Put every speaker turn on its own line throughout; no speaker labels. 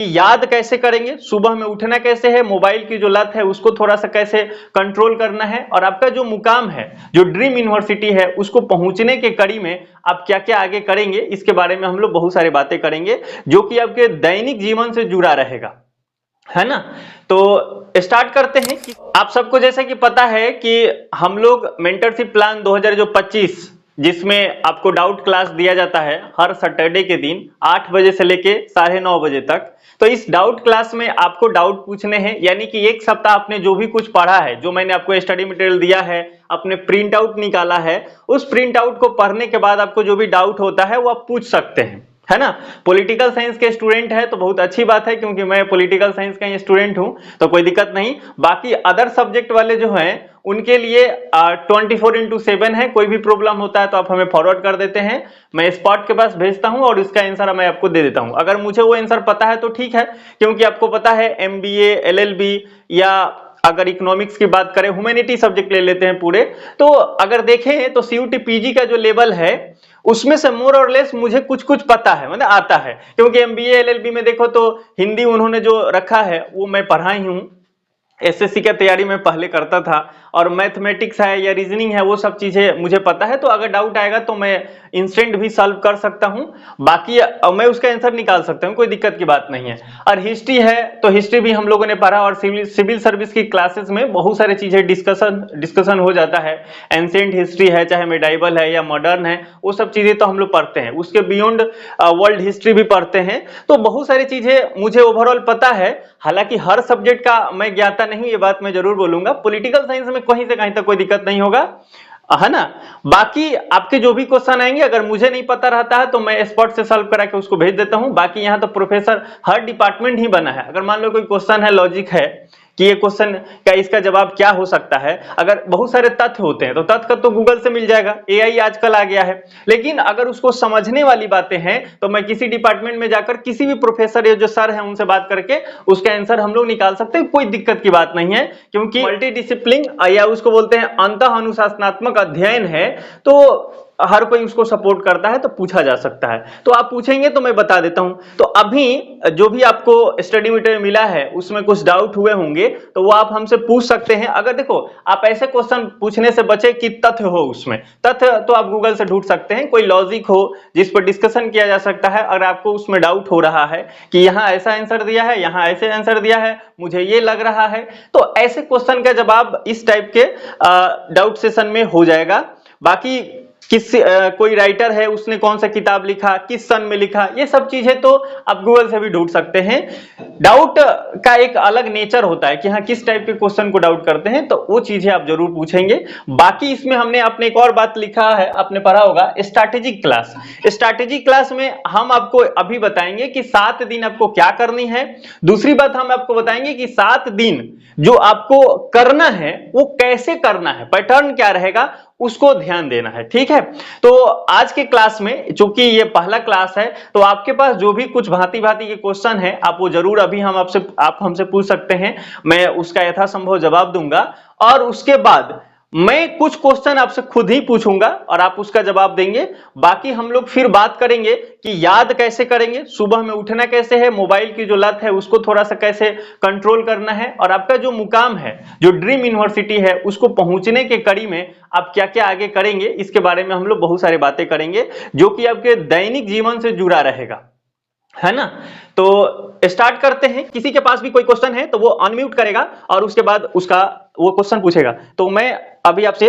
याद कैसे करेंगे, सुबह में उठना कैसे है, मोबाइल की जो लत है उसको थोड़ा सा कैसे कंट्रोल करना है, और आपका जो मुकाम है, जो ड्रीम यूनिवर्सिटी है, उसको पहुंचने के कड़ी में आप क्या क्या आगे करेंगे, इसके बारे में हम लोग बहुत सारी बातें करेंगे जो कि आपके दैनिक जीवन से जुड़ा रहेगा, है ना। तो स्टार्ट करते हैं कि आप सबको जैसे कि पता है कि हम लोग मेंटरशिप प्लान 2025 जिसमें आपको डाउट क्लास दिया जाता है हर सैटरडे के दिन 8 बजे से लेके 9:30 बजे तक। तो इस डाउट क्लास में आपको डाउट पूछने हैं, यानी कि एक सप्ताह आपने जो भी कुछ पढ़ा है, जो मैंने आपको स्टडी मटेरियल दिया है, आपने प्रिंट आउट निकाला है, उस प्रिंट आउट को पढ़ने के बाद आपको जो भी डाउट होता है वो आप पूछ सकते हैं, है ना। पॉलिटिकल साइंस के स्टूडेंट है तो बहुत अच्छी बात है, क्योंकि मैं पॉलिटिकल साइंस का स्टूडेंट हूं, तो कोई दिक्कत नहीं। बाकी अदर सब्जेक्ट वाले जो हैं उनके लिए 24/7 है, कोई भी प्रॉब्लम होता है तो आप हमें फॉरवर्ड कर देते हैं, मैं स्पॉट के पास भेजता हूं और इसका आंसर मैं आपको दे देता हूं। अगर मुझे वो आंसर पता है तो ठीक है, क्योंकि आपको पता है MBA LLB या अगर इकोनॉमिक्स की बात करें, ह्यूमैनिटी सब्जेक्ट ले लेते हैं पूरे, तो अगर देखें तो CUT PG का जो लेवल है उसमें से मोर और लेस मुझे कुछ कुछ पता है, मतलब आता है, क्योंकि MBA LLB में देखो तो हिंदी उन्होंने जो रखा है वो मैं पढ़ा ही हूं, SSC का तैयारी मैं पहले करता था, और मैथमेटिक्स है या रीजनिंग है वो सब चीजें मुझे पता है, तो अगर डाउट आएगा तो मैं इंस्टेंट भी सॉल्व कर सकता हूं, बाकी मैं उसका आंसर निकाल सकता हूं, कोई दिक्कत की बात नहीं है। और हिस्ट्री है तो हिस्ट्री भी हम लोगों ने पढ़ा, और सिविल सर्विस की क्लासेस में बहुत सारी चीजें डिस्कशन हो जाता है, एंशिएंट हिस्ट्री है, चाहे मेडाइवल है या मॉडर्न है, वो सब चीजें तो हम लोग पढ़ते हैं, उसके बियॉन्ड वर्ल्ड हिस्ट्री भी पढ़ते हैं, तो बहुत सारी चीजें मुझे ओवरऑल पता है। हालांकि हर सब्जेक्ट का मैं ज्ञाता नहीं, ये बात मैं जरूर बोलूंगा। पॉलिटिकल साइंस में कहीं से कहीं तक कोई दिक्कत नहीं होगा, है ना। बाकी आपके जो भी क्वेश्चन आएंगे अगर मुझे नहीं पता रहता है तो मैं स्पॉट से सॉल्व करा के उसको भेज देता हूं। बाकी यहाँ तो प्रोफेसर हर डिपार्टमेंट ही बना है, अगर मान लो कोई क्वेश्चन है, लॉजिक है कि ये क्वेश्चन का इसका जवाब क्या हो सकता है, अगर बहुत सारे तथ्य होते हैं तो तथ्य का तो गूगल से मिल जाएगा, AI आजकल आ गया है, लेकिन अगर उसको समझने वाली बातें हैं तो मैं किसी डिपार्टमेंट में जाकर किसी भी प्रोफेसर या जो सर है उनसे बात करके उसका आंसर हम लोग निकाल सकते हैं, कोई दिक्कत की बात नहीं है, क्योंकि मल्टी डिसिप्लिन या उसको बोलते हैं अंतः अनुशासनात्मक अध्ययन है, तो हर कोई उसको सपोर्ट करता है, तो पूछा जा सकता है। तो आप पूछेंगे तो मैं बता देता हूं। तो अभी जो भी आपको स्टडी मटेरियल मिला है उसमें कुछ डाउट हुए होंगे तो वो आप हमसे पूछ सकते हैं। अगर देखो आप ऐसे क्वेश्चन पूछने से बचे कि तथ्य हो, उसमें तथ्य तो आप गूगल से ढूंढ सकते हैं, कोई लॉजिक हो जिस पर डिस्कशन किया जा सकता है। अगर आपको उसमें डाउट हो रहा है कि यहाँ ऐसा आंसर दिया है, यहाँ ऐसे आंसर दिया है, मुझे ये लग रहा है, तो ऐसे क्वेश्चन का जवाब इस टाइप के डाउट सेशन में हो जाएगा। बाकी कोई राइटर है उसने कौन सा किताब लिखा, किस सन में लिखा, ये सब चीजें तो आप गूगल से भी ढूंढ सकते हैं। डाउट का एक अलग नेचर होता है कि हाँ किस टाइप के क्वेश्चन को डाउट करते हैं, तो वो चीजें आप जरूर पूछेंगे। बाकी इसमें हमने अपने एक और बात लिखा है, आपने पढ़ा होगा स्ट्रैटेजिक क्लास। स्ट्रैटेजिक क्लास में हम आपको अभी बताएंगे कि 7 दिन आपको क्या करनी है। दूसरी बात हम आपको बताएंगे कि 7 दिन जो आपको करना है वो कैसे करना है, पैटर्न क्या रहेगा, उसको ध्यान देना है, ठीक है। तो आज के क्लास में चूंकि ये पहला क्लास है तो आपके पास जो भी कुछ भांति भांति के क्वेश्चन है आप वो जरूर अभी आप हमसे पूछ सकते हैं, मैं उसका यथासंभव जवाब दूंगा, और उसके बाद मैं कुछ क्वेश्चन आपसे खुद ही पूछूंगा और आप उसका जवाब देंगे। बाकी हम लोग फिर बात करेंगे कि याद कैसे करेंगे, सुबह में उठना कैसे है, मोबाइल की जो लत है उसको थोड़ा सा कैसे कंट्रोल करना है, और आपका जो मुकाम है, जो ड्रीम यूनिवर्सिटी है, उसको पहुंचने के कड़ी में आप क्या क्या आगे करेंगे, इसके बारे में हम लोग बहुत सारी बातें करेंगे जो कि आपके दैनिक जीवन से जुड़ा रहेगा, है ना। तो स्टार्ट करते हैं। किसी के पास भी कोई क्वेश्चन है तो वो अनम्यूट करेगा और उसके बाद उसका वो क्वेश्चन पूछेगा। तो मैं अभी आपसे,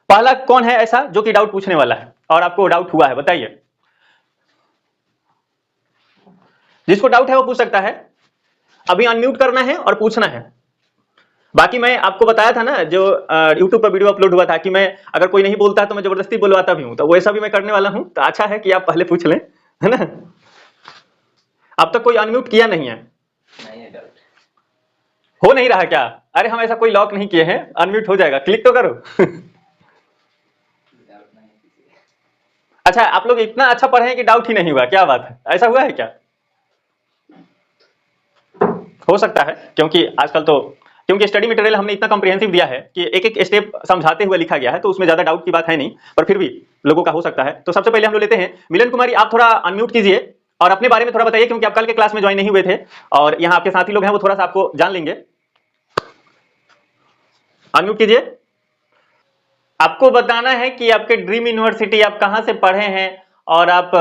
पहला कौन है ऐसा जो कि डाउट पूछने वाला है और आपको डाउट हुआ है, बताइए। जिसको डाउट है वो पूछ सकता है, अभी अनम्यूट करना है और पूछना है। बाकी मैं आपको बताया था ना जो YouTube पर वीडियो अपलोड हुआ था कि मैं अगर कोई नहीं बोलता तो मैं जबरदस्ती बुलवाता भी हूं, तो वैसा भी मैं करने वाला हूं। तो अच्छा है कि आप पहले पूछ लें, है ना। अब तक कोई अनम्यूट किया नहीं है, हो नहीं रहा क्या? अरे हम ऐसा कोई लॉक नहीं किए हैं, अनम्यूट हो जाएगा, क्लिक तो करो। अच्छा, आप लोग इतना अच्छा पढ़े हैं कि डाउट ही नहीं हुआ, क्या बात है, ऐसा हुआ है क्या? हो सकता है क्योंकि आजकल तो क्योंकि स्टडी मटेरियल हमने इतना कॉम्प्रिहेंसिव दिया है कि एक एक स्टेप समझाते हुए लिखा गया है, तो उसमें ज्यादा डाउट की बात है नहीं, पर फिर भी लोगों का हो सकता है। तो सबसे पहले हम लोग लेते हैं मिलन कुमारी, आप थोड़ा अनम्यूट कीजिए और अपने बारे में थोड़ा बताइए, क्योंकि आप कल के क्लास में ज्वाइन नहीं हुए थे और यहाँ आपके साथी लोग हैं, वो थोड़ा सा आपको जान लेंगे। अनम्यूट कीजिए। आपको बताना है कि आपके ड्रीम यूनिवर्सिटी आप कहां से पढ़े हैं और आप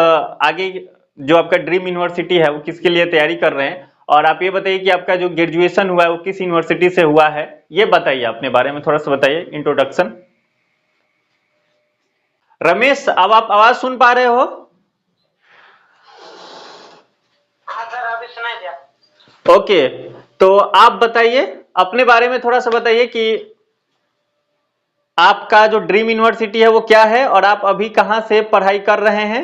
आगे जो आपका ड्रीम यूनिवर्सिटी है वो किसके लिए तैयारी कर रहे हैं, और आप ये बताइए कि आपका जो ग्रेजुएशन हुआ है वो किस यूनिवर्सिटी से हुआ है। ये बताइए, अपने बारे में थोड़ा सा बताइए, इंट्रोडक्शन। रमेश, अब आप आवाज सुन पा रहे हो?
हाँ सर, अभी सुनाई दिया।
ओके, तो आप बताइए, अपने बारे में थोड़ा सा बताइए कि आपका जो ड्रीम यूनिवर्सिटी है वो क्या है और आप अभी कहां से पढ़ाई कर रहे हैं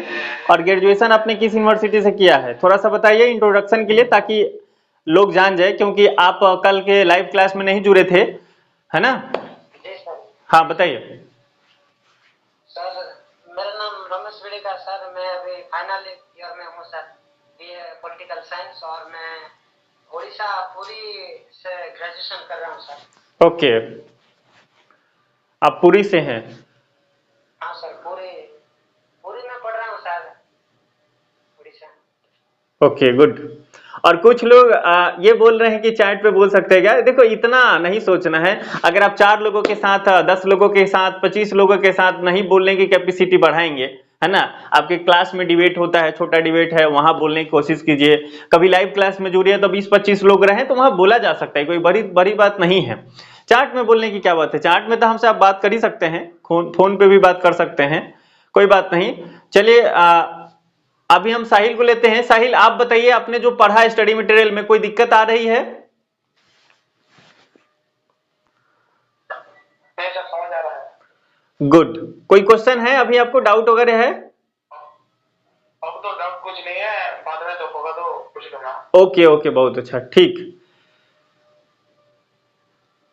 और ग्रेजुएशन आपने किस यूनिवर्सिटी से किया है। थोड़ा सा बताइए इंट्रोडक्शन के लिए, ताकि लोग जान जाए, क्योंकि आप कल के लाइव क्लास में नहीं जुड़े थे, है ना?
जी सर।
हाँ बताइए।
सर मेरा नाम रमेश विड़ेकर सर, मैं अभी फाइनल ईयर में हूँ सर, बीए पॉलिटिकल साइंस, और मैं उड़ीसा पुरी से ग्रेजुएशन कर रहा हूँ सर।
ओके, आप पुरी से हैं?
हाँ सर, पुरी में पढ़ रहा हूँ सर, उड़ीसा।
Okay good. और कुछ लोग ये बोल रहे हैं कि चैट पे बोल सकते हैं क्या? देखो, इतना नहीं सोचना है। अगर आप 4 लोगों के साथ, 10 लोगों के साथ, 25 लोगों के साथ नहीं बोलने की कैपेसिटी बढ़ाएंगे, है ना? आपके क्लास में डिबेट होता है, छोटा डिबेट है, वहां बोलने की कोशिश कीजिए। कभी लाइव क्लास में जुड़िए तो 20-25 लोग रहे तो वहां बोला जा सकता है, कोई बड़ी बड़ी बात नहीं है। चार्ट में बोलने की क्या बात है? चार्ट में तो हमसे आप बात कर ही सकते हैं, फोन पे भी बात कर सकते हैं, कोई बात नहीं। चलिए अभी हम साहिल को लेते हैं। साहिल, आप बताइए, आपने जो पढ़ा स्टडी मटेरियल में कोई दिक्कत आ रही है?
नहीं सर, समझ आ रहा है।
गुड। कोई क्वेश्चन है अभी आपको, डाउट वगैरह है?
अब तो डाउट कुछ नहीं है, बाद में तो होगा तो कुछ लूंगा।
ओके ओके, बहुत अच्छा, ठीक।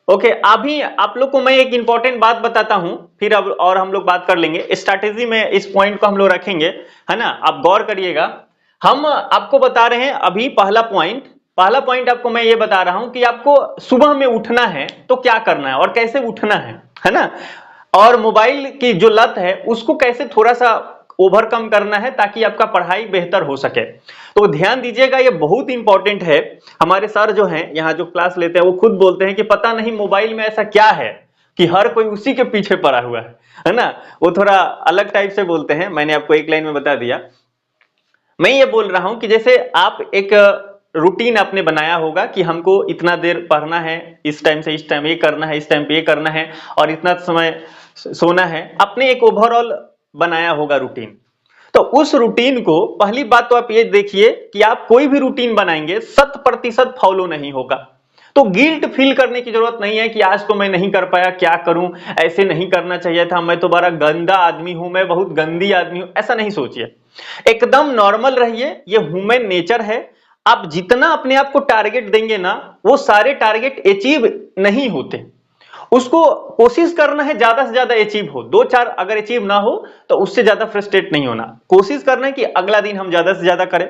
ओके, अभी आप लोग को मैं एक इंपॉर्टेंट बात बताता हूं, फिर अब और हम लोग बात कर लेंगे स्ट्रैटेजी में, इस पॉइंट को हम लोग रखेंगे, है ना? आप गौर करिएगा। हम आपको बता रहे हैं अभी पहला पॉइंट आपको मैं ये बता रहा हूं कि आपको सुबह में उठना है तो क्या करना है और कैसे उठना है ना? और मोबाइल की जो लत है उसको कैसे थोड़ा सा ओवरकम करना है ताकि आपका पढ़ाई बेहतर हो सके। तो ध्यान दीजिएगा, ये बहुत इंपॉर्टेंट है। हमारे सर जो हैं यहाँ जो क्लास लेते हैं वो खुद बोलते हैं कि पता नहीं मोबाइल में ऐसा क्या है कि हर कोई उसी के पीछे पड़ा हुआ है ना? वो थोड़ा अलग टाइप से बोलते हैं, मैंने आपको एक लाइन में बता दिया। मैं ये बोल रहा हूं कि जैसे आप एक रूटीन आपने बनाया होगा कि हमको इतना देर पढ़ना है, इस टाइम से इस टाइम ये करना है, इस टाइम पे ये करना है और इतना समय सोना है, आपने एक ओवरऑल बनाया होगा रूटीन। तो उस रूटीन को, पहली बात तो आप ये देखिए कि आप कोई भी रूटीन बनाएंगे 100% फॉलो नहीं होगा, तो गिल्ट फील करने की जरूरत नहीं है कि आज तो मैं नहीं कर पाया, क्या करूं, ऐसे नहीं करना चाहिए था, मैं तो बड़ा गंदा आदमी हूं, मैं बहुत गंदी आदमी हूं, ऐसा नहीं सोचिए। एकदम नॉर्मल रहिए, ये ह्यूमन नेचर है। आप जितना अपने आप को टारगेट देंगे ना, वो सारे टारगेट अचीव नहीं होते। उसको कोशिश करना है ज्यादा से ज्यादा अचीव हो, 2-4 अगर अचीव ना हो तो उससे ज्यादा फ्रस्ट्रेट नहीं होना, कोशिश करना है कि अगला दिन हम ज्यादा से ज्यादा करें।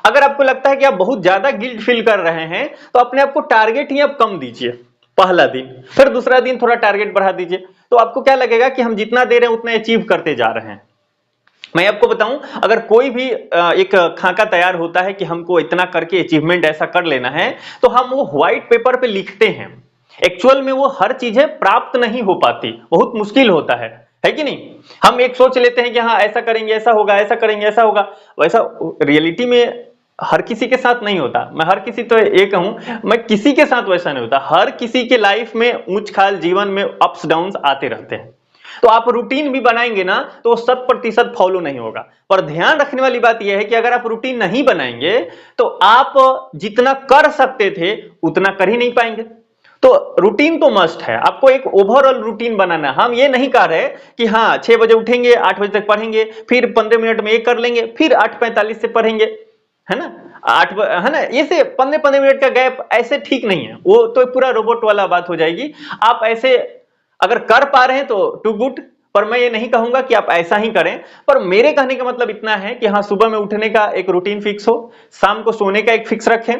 अगर आपको लगता है कि आप बहुत ज्यादा गिल्ट फील कर रहे हैं तो अपने आपको टारगेट ही आप कम दीजिए, पहला दिन, फिर दूसरा दिन थोड़ा टारगेट बढ़ा दीजिए, तो आपको क्या लगेगा कि हम जितना दे रहे हैं उतना अचीव करते जा रहे हैं। मैं आपको बताऊं, अगर कोई भी एक खाका तैयार होता है कि हमको इतना करके अचीवमेंट ऐसा कर लेना है, तो हम वो व्हाइट पेपर पे लिखते हैं, एक्चुअल में वो हर चीजें प्राप्त नहीं हो पाती, बहुत मुश्किल होता है कि नहीं? हम एक सोच लेते हैं कि हाँ ऐसा करेंगे ऐसा होगा, ऐसा करेंगे ऐसा होगा, वैसा रियलिटी में हर किसी के साथ नहीं होता। मैं हर किसी तो ये कहूं, मैं किसी के साथ वैसा नहीं होता। हर किसी के लाइफ में ऊंच खाल, जीवन में अप्स डाउन्स आते रहते हैं। तो आप रूटीन भी बनाएंगे ना तो 100% फॉलो नहीं होगा। पर ध्यान रखने वाली बात यह है कि अगर आप रूटीन नहीं बनाएंगे तो आप जितना कर सकते थे उतना कर ही नहीं पाएंगे। तो रूटीन तो मस्ट है, आपको एक ओवरऑल रूटीन बनाना है। हम ये नहीं कह रहे कि हाँ 6 बजे उठेंगे, 8 बजे तक पढ़ेंगे, फिर 15 मिनट में ये कर लेंगे, फिर 8:45 से पढ़ेंगे, है ना? 8 है ना, ऐसे 15-15 मिनट का गैप ऐसे ठीक नहीं है, वो तो पूरा रोबोट वाला बात हो जाएगी। आप ऐसे अगर कर पा रहे हैं तो टू गुड, पर मैं ये नहीं कहूंगा कि आप ऐसा ही करें। पर मेरे कहने का मतलब इतना है कि हाँ सुबह में उठने का एक रूटीन फिक्स हो, शाम को सोने का एक फिक्स रखें,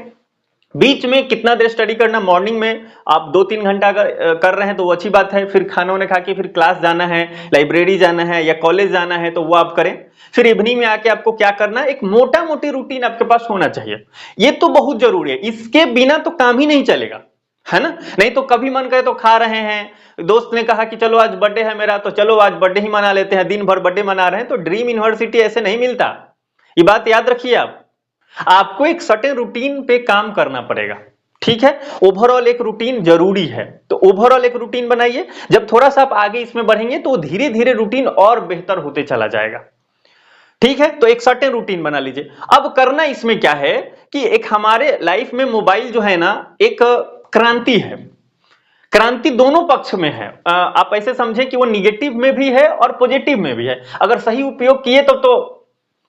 बीच में कितना देर स्टडी करना, मॉर्निंग में आप 2-3 घंटा अगर कर रहे हैं तो वो अच्छी बात है, फिर खाना वाना खा के फिर क्लास जाना है, लाइब्रेरी जाना है या कॉलेज जाना है तो वो आप करें। फिर इवनिंग में आके आपको क्या करना है, एक मोटा मोटी रूटीन आपके पास होना चाहिए। ये तो बहुत जरूरी है, इसके बिना तो काम ही नहीं चलेगा, है ना। नहीं तो कभी मन करे तो खा रहे हैं, दोस्त ने कहा कि चलो आज बर्थडे है मेरा तो चलो आज बर्थडे ही मना लेते हैं, दिन भर बर्थडे मना रहे हैं, तो ड्रीम यूनिवर्सिटी ऐसे नहीं मिलता। ये बात याद रखिए आप, आपको एक सर्टेन रूटीन पे काम करना पड़ेगा, ठीक है। ओवरऑल एक रूटीन जरूरी है, तो ओवरऑल एक रूटीन बनाइए। जब थोड़ा सा आप आगे इसमें बढ़ेंगे तो धीरे धीरे रूटीन और बेहतर होते चला जाएगा, ठीक है। तो एक सर्टेन रूटीन बना लीजिए। अब करना इसमें क्या है कि एक हमारे लाइफ में मोबाइल जो है ना एक क्रांति है, क्रांति दोनों पक्ष में है। आप ऐसे समझें कि वो निगेटिव में भी है और पॉजिटिव में भी है। अगर सही उपयोग किए तो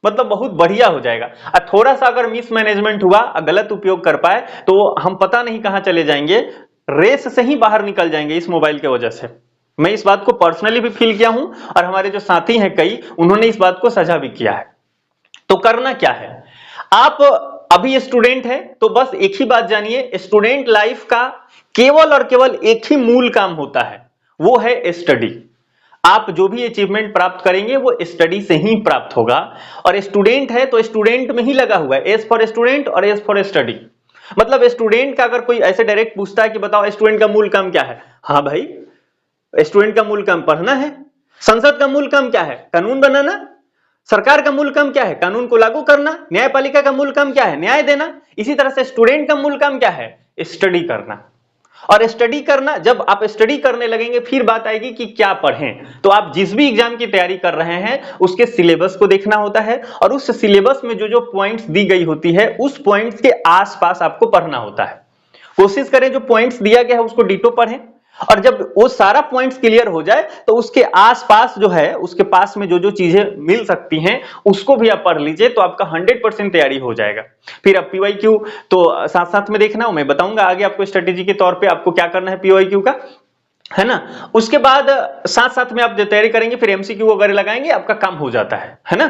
मतलब बहुत बढ़िया हो जाएगा, और थोड़ा सा अगर मिसमैनेजमेंट हुआ, गलत उपयोग कर पाए तो हम पता नहीं कहां चले जाएंगे, रेस से ही बाहर निकल जाएंगे इस मोबाइल की वजह से। मैं इस बात को पर्सनली भी फील किया हूं और हमारे जो साथी हैं कई, उन्होंने इस बात को साझा भी किया है। तो करना क्या है, आप अभी स्टूडेंट हैं तो बस एक ही बात जानिए, स्टूडेंट लाइफ का केवल और केवल एक ही मूल काम होता है, वो है स्टडी। आप जो भी अचीवमेंट प्राप्त करेंगे वो स्टडी से ही प्राप्त होगा। और स्टूडेंट है तो स्टूडेंट में ही लगा हुआ है, एस फॉर स्टूडेंट और एस फॉर स्टडी। मतलब स्टूडेंट का अगर कोई ऐसे डायरेक्ट पूछता है कि बताओ स्टूडेंट का मूल काम क्या है, हाँ भाई स्टूडेंट का मूल काम पढ़ना है। संसद का मूल काम क्या है, कानून बनाना। सरकार का मूल काम क्या है, कानून को लागू करना। न्यायपालिका का मूल काम क्या है, न्याय देना। इसी तरह से स्टूडेंट का मूल काम क्या है, स्टडी करना। और स्टडी करना, जब आप स्टडी करने लगेंगे फिर बात आएगी कि क्या पढ़ें। तो आप जिस भी एग्जाम की तैयारी कर रहे हैं उसके सिलेबस को देखना होता है, और उस सिलेबस में जो जो पॉइंट्स दी गई होती है उस पॉइंट्स के आसपास आपको पढ़ना होता है। कोशिश करें जो पॉइंट्स दिया गया है उसको डिटो पढ़ें, और जब वो सारा पॉइंट्स क्लियर हो जाए तो उसके आसपास जो है, उसके पास में जो जो चीजें मिल सकती हैं उसको भी आप पढ़ लीजिए, तो आपका 100% तैयारी हो जाएगा। फिर आप पीवाईक्यू तो साथ साथ में देखना हो, मैं बताऊंगा आगे आपको स्ट्रेटेजी के तौर पे आपको क्या करना है पीवाईक्यू का, है ना। उसके बाद साथ साथ में आप जो तैयारी करेंगे फिर एमसीक्यू वगैरह लगाएंगे, आपका काम हो जाता है ना।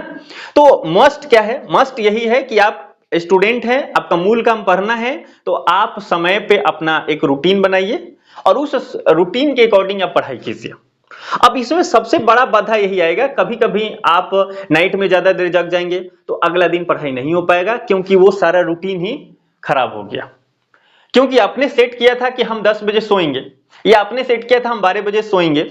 तो मस्ट क्या है, मस्ट यही है कि आप स्टूडेंट हैं, आपका मूल काम पढ़ना है, तो आप समय पे अपना एक रूटीन बनाइए और उस रूटीन के अकॉर्डिंग आप पढ़ाई कीजिए। अब इसमें सबसे बड़ा बाधा यही आएगा, कभी कभी आप नाइट में ज्यादा देर जग जाएंगे तो अगला दिन पढ़ाई नहीं हो पाएगा, क्योंकि वो सारा रूटीन ही खराब हो गया। क्योंकि आपने सेट किया था कि हम 10 बजे सोएंगे, या आपने सेट किया था हम 12 बजे सोएंगे,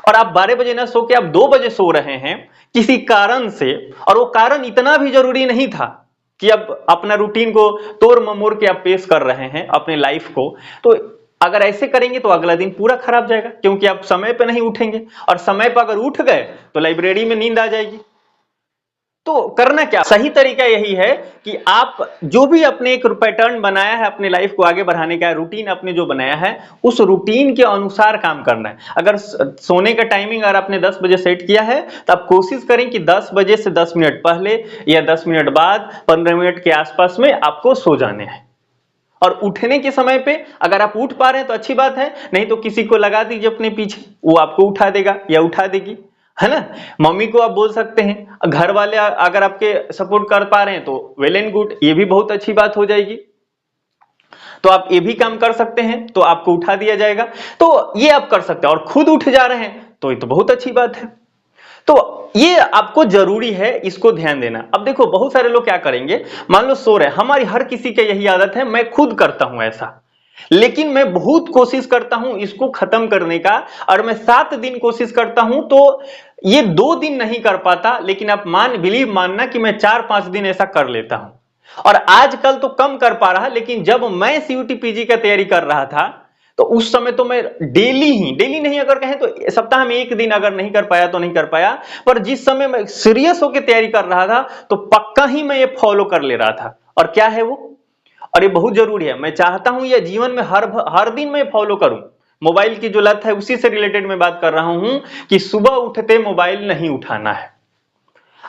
और आप 12 बजे ना सो के आप 2 बजे सो रहे हैं किसी कारण से, और वो कारण इतना भी जरूरी नहीं था कि अब अपना रूटीन को तोड़ ममोड़ के आप पेश कर रहे हैं अपने लाइफ को। तो अगर ऐसे करेंगे तो अगला दिन पूरा खराब जाएगा, क्योंकि आप समय पे नहीं उठेंगे, और समय पर अगर उठ गए तो लाइब्रेरी में नींद आ जाएगी। तो करना क्या, सही तरीका यही है कि आप जो भी अपने एक पैटर्न बनाया है अपने लाइफ को आगे बढ़ाने का, रूटीन अपने जो बनाया है उस रूटीन के अनुसार काम करना है। अगर सोने का टाइमिंग अगर आपने 10 बजे सेट किया है तो आप कोशिश करें कि 10 बजे से 10 मिनट पहले या 10 मिनट बाद 15 मिनट के आसपास में आपको सो जाने हैं। और उठने के समय पे अगर आप उठ पा रहे हैं तो अच्छी बात है, नहीं तो किसी को लगा दीजिए अपने पीछे, वो आपको उठा देगा या उठा देगी, है ना। मम्मी को आप बोल सकते हैं, घर वाले अगर आपके सपोर्ट कर पा रहे हैं तो वेल एंड गुड, ये भी बहुत अच्छी बात हो जाएगी। तो आप ये भी काम कर सकते हैं, तो आपको उठा दिया जाएगा, तो ये आप कर सकते हैं। और खुद उठ जा रहे हैं तो ये तो बहुत अच्छी बात है। तो ये आपको जरूरी है, इसको ध्यान देना। अब देखो बहुत सारे लोग क्या करेंगे, मान लो सो रहे हैं, हमारी हर किसी की यही आदत है, मैं खुद करता हूं ऐसा, लेकिन मैं बहुत कोशिश करता हूं इसको खत्म करने का, और मैं 7 दिन कोशिश करता हूं, तो ये 2 दिन नहीं कर पाता, लेकिन आप मानना कि मैं 4-5 दिन ऐसा कर लेता हूं। और आजकल तो कम कर पा रहा, लेकिन जब मैं सीयूटी पीजी का तैयारी कर रहा था तो उस समय तो मैं डेली नहीं अगर कहें तो सप्ताह में 1 दिन अगर नहीं कर पाया तो नहीं कर पाया, पर जिस समय मैं सीरियस होकर तैयारी कर रहा था तो पक्का ही मैं ये फॉलो कर ले रहा था। और क्या है वो, और ये बहुत जरूरी है, मैं चाहता हूं ये जीवन में हर दिन मैं फॉलो करूं। मोबाइल की जो लत है उसी से रिलेटेड मैं बात कर रहा हूं कि सुबह उठते मोबाइल नहीं उठाना है।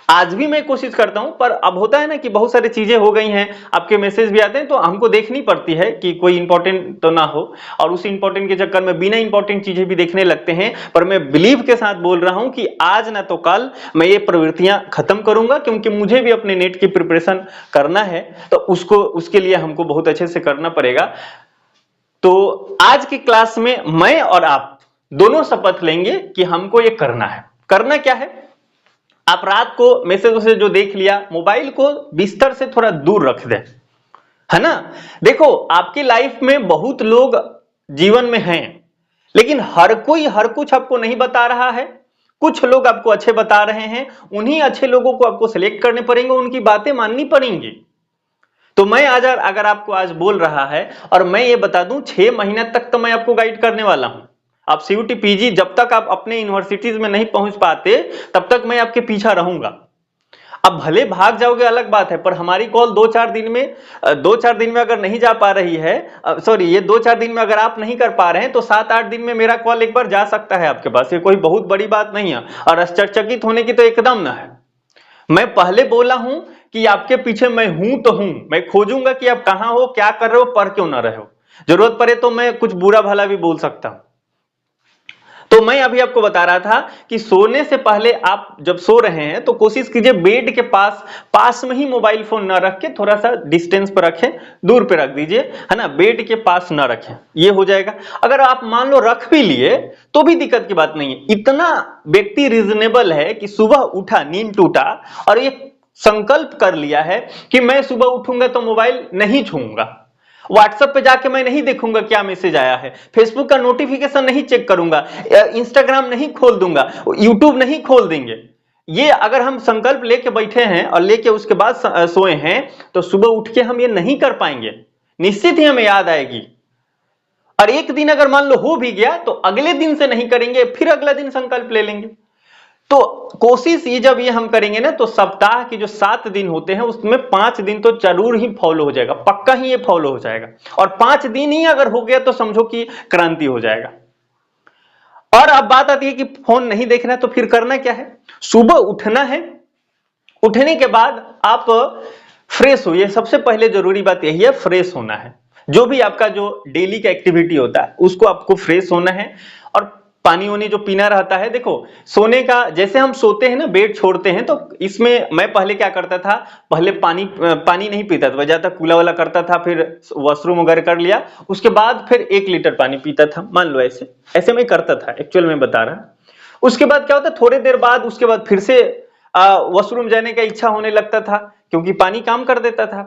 आज भी मैं कोशिश करता हूं, पर अब होता है ना कि बहुत सारी चीजें हो गई हैं, आपके मैसेज भी आते हैं तो हमको देखनी पड़ती है कि कोई इंपॉर्टेंट तो ना हो, और उस इंपॉर्टेंट के चक्कर में बिना इंपॉर्टेंट चीजें भी देखने लगते हैं। पर मैं बिलीव के साथ बोल रहा हूं कि आज ना तो कल मैं ये प्रवृत्तियां खत्म करूंगा, क्योंकि मुझे भी अपने नेट की प्रिपरेशन करना है, तो उसके लिए हमको बहुत अच्छे से करना पड़ेगा। तो आज की क्लास में मैं और आप दोनों शपथ लेंगे कि हमको ये करना है। करना क्या है, आप रात को मैसेज से जो देख लिया, मोबाइल को बिस्तर से थोड़ा दूर रख दें, है ना। देखो आपकी लाइफ में बहुत लोग जीवन में हैं, लेकिन हर कोई हर कुछ आपको नहीं बता रहा है। कुछ लोग आपको अच्छे बता रहे हैं, उन्हीं अच्छे लोगों को आपको सिलेक्ट करने पड़ेंगे, उनकी बातें माननी पड़ेंगी। तो मैं आज अगर आपको आज बोल रहा है, और मैं ये बता दूं 6 महीने तक तो मैं आपको गाइड करने वाला हूं। आप सीयूटी पीजी जब तक आप अपने यूनिवर्सिटीज में नहीं पहुंच पाते तब तक मैं आपके पीछा रहूंगा। अब भले भाग जाओगे अलग बात है, पर हमारी कॉल 2-4 दिन में अगर नहीं जा पा रही है, सॉरी ये 2-4 दिन में अगर आप नहीं कर पा रहे हैं, तो 7-8 दिन में मेरा कॉल एक बार जा सकता है आपके पास। ये कोई बहुत बड़ी बात नहीं है, और आश्चर्यचकित होने की तो एकदम ना है। मैं पहले बोला हूं कि आपके पीछे मैं हूं तो हूं, मैं खोजूंगा कि आप कहां हो, क्या कर रहे हो, पढ़ क्यों ना रहे हो। जरूरत पड़े तो मैं कुछ बुरा भला भी बोल सकता हूं। तो मैं अभी आपको बता रहा था कि सोने से पहले आप जब सो रहे हैं तो कोशिश कीजिए बेड के पास में ही मोबाइल फोन ना रख के, थोड़ा सा डिस्टेंस पर रखें, दूर पे रख दीजिए, है ना, बेड के पास ना रखें, ये हो जाएगा। अगर आप मान लो रख भी लिए तो भी दिक्कत की बात नहीं है। इतना व्यक्ति रीजनेबल है कि सुबह उठा, नींद टूटा और ये संकल्प कर लिया है कि मैं सुबह उठूंगा तो मोबाइल नहीं छूऊंगा, व्हाट्सएप पे जाके मैं नहीं देखूंगा क्या मैसेज आया है, फेसबुक का नोटिफिकेशन नहीं चेक करूंगा, इंस्टाग्राम नहीं खोल दूंगा, यूट्यूब नहीं खोल देंगे। ये अगर हम संकल्प लेके बैठे हैं और लेके उसके बाद सोए हैं, तो सुबह उठ के हम ये नहीं कर पाएंगे। निश्चित ही हमें याद आएगी, और एक दिन अगर मान लो हो भी गया तो अगले दिन से नहीं करेंगे, फिर अगला दिन संकल्प ले लेंगे। तो कोशिश ये जब ये हम करेंगे ना, तो सप्ताह के जो 7 दिन होते हैं उसमें 5 दिन तो जरूर ही फॉलो हो जाएगा, पक्का ही ये फॉलो हो जाएगा। और 5 दिन ही अगर हो गया तो समझो कि क्रांति हो जाएगा। और अब बात आती है कि फोन नहीं देखना, तो फिर करना क्या है, सुबह उठना है। उठने के बाद आप फ्रेश हो, ये सबसे पहले जरूरी बात यही है, फ्रेश होना है। जो भी आपका जो डेली का एक्टिविटी होता है उसको आपको फ्रेश होना है, और पानी वानी जो पीना रहता है। देखो सोने का, जैसे हम सोते हैं ना, बेड छोड़ते हैं, तो इसमें मैं पहले क्या करता था, पहले पानी नहीं पीता था, ज्यादा कूला वाला करता था, फिर वॉशरूम वगैरह कर लिया, उसके बाद फिर 1 लीटर पानी पीता था, मान लो ऐसे मैं करता था, एक्चुअल में बता रहा। उसके बाद क्या होता, थोड़ी देर बाद उसके बाद फिर से वॉशरूम जाने का इच्छा होने लगता था, क्योंकि पानी काम कर देता था।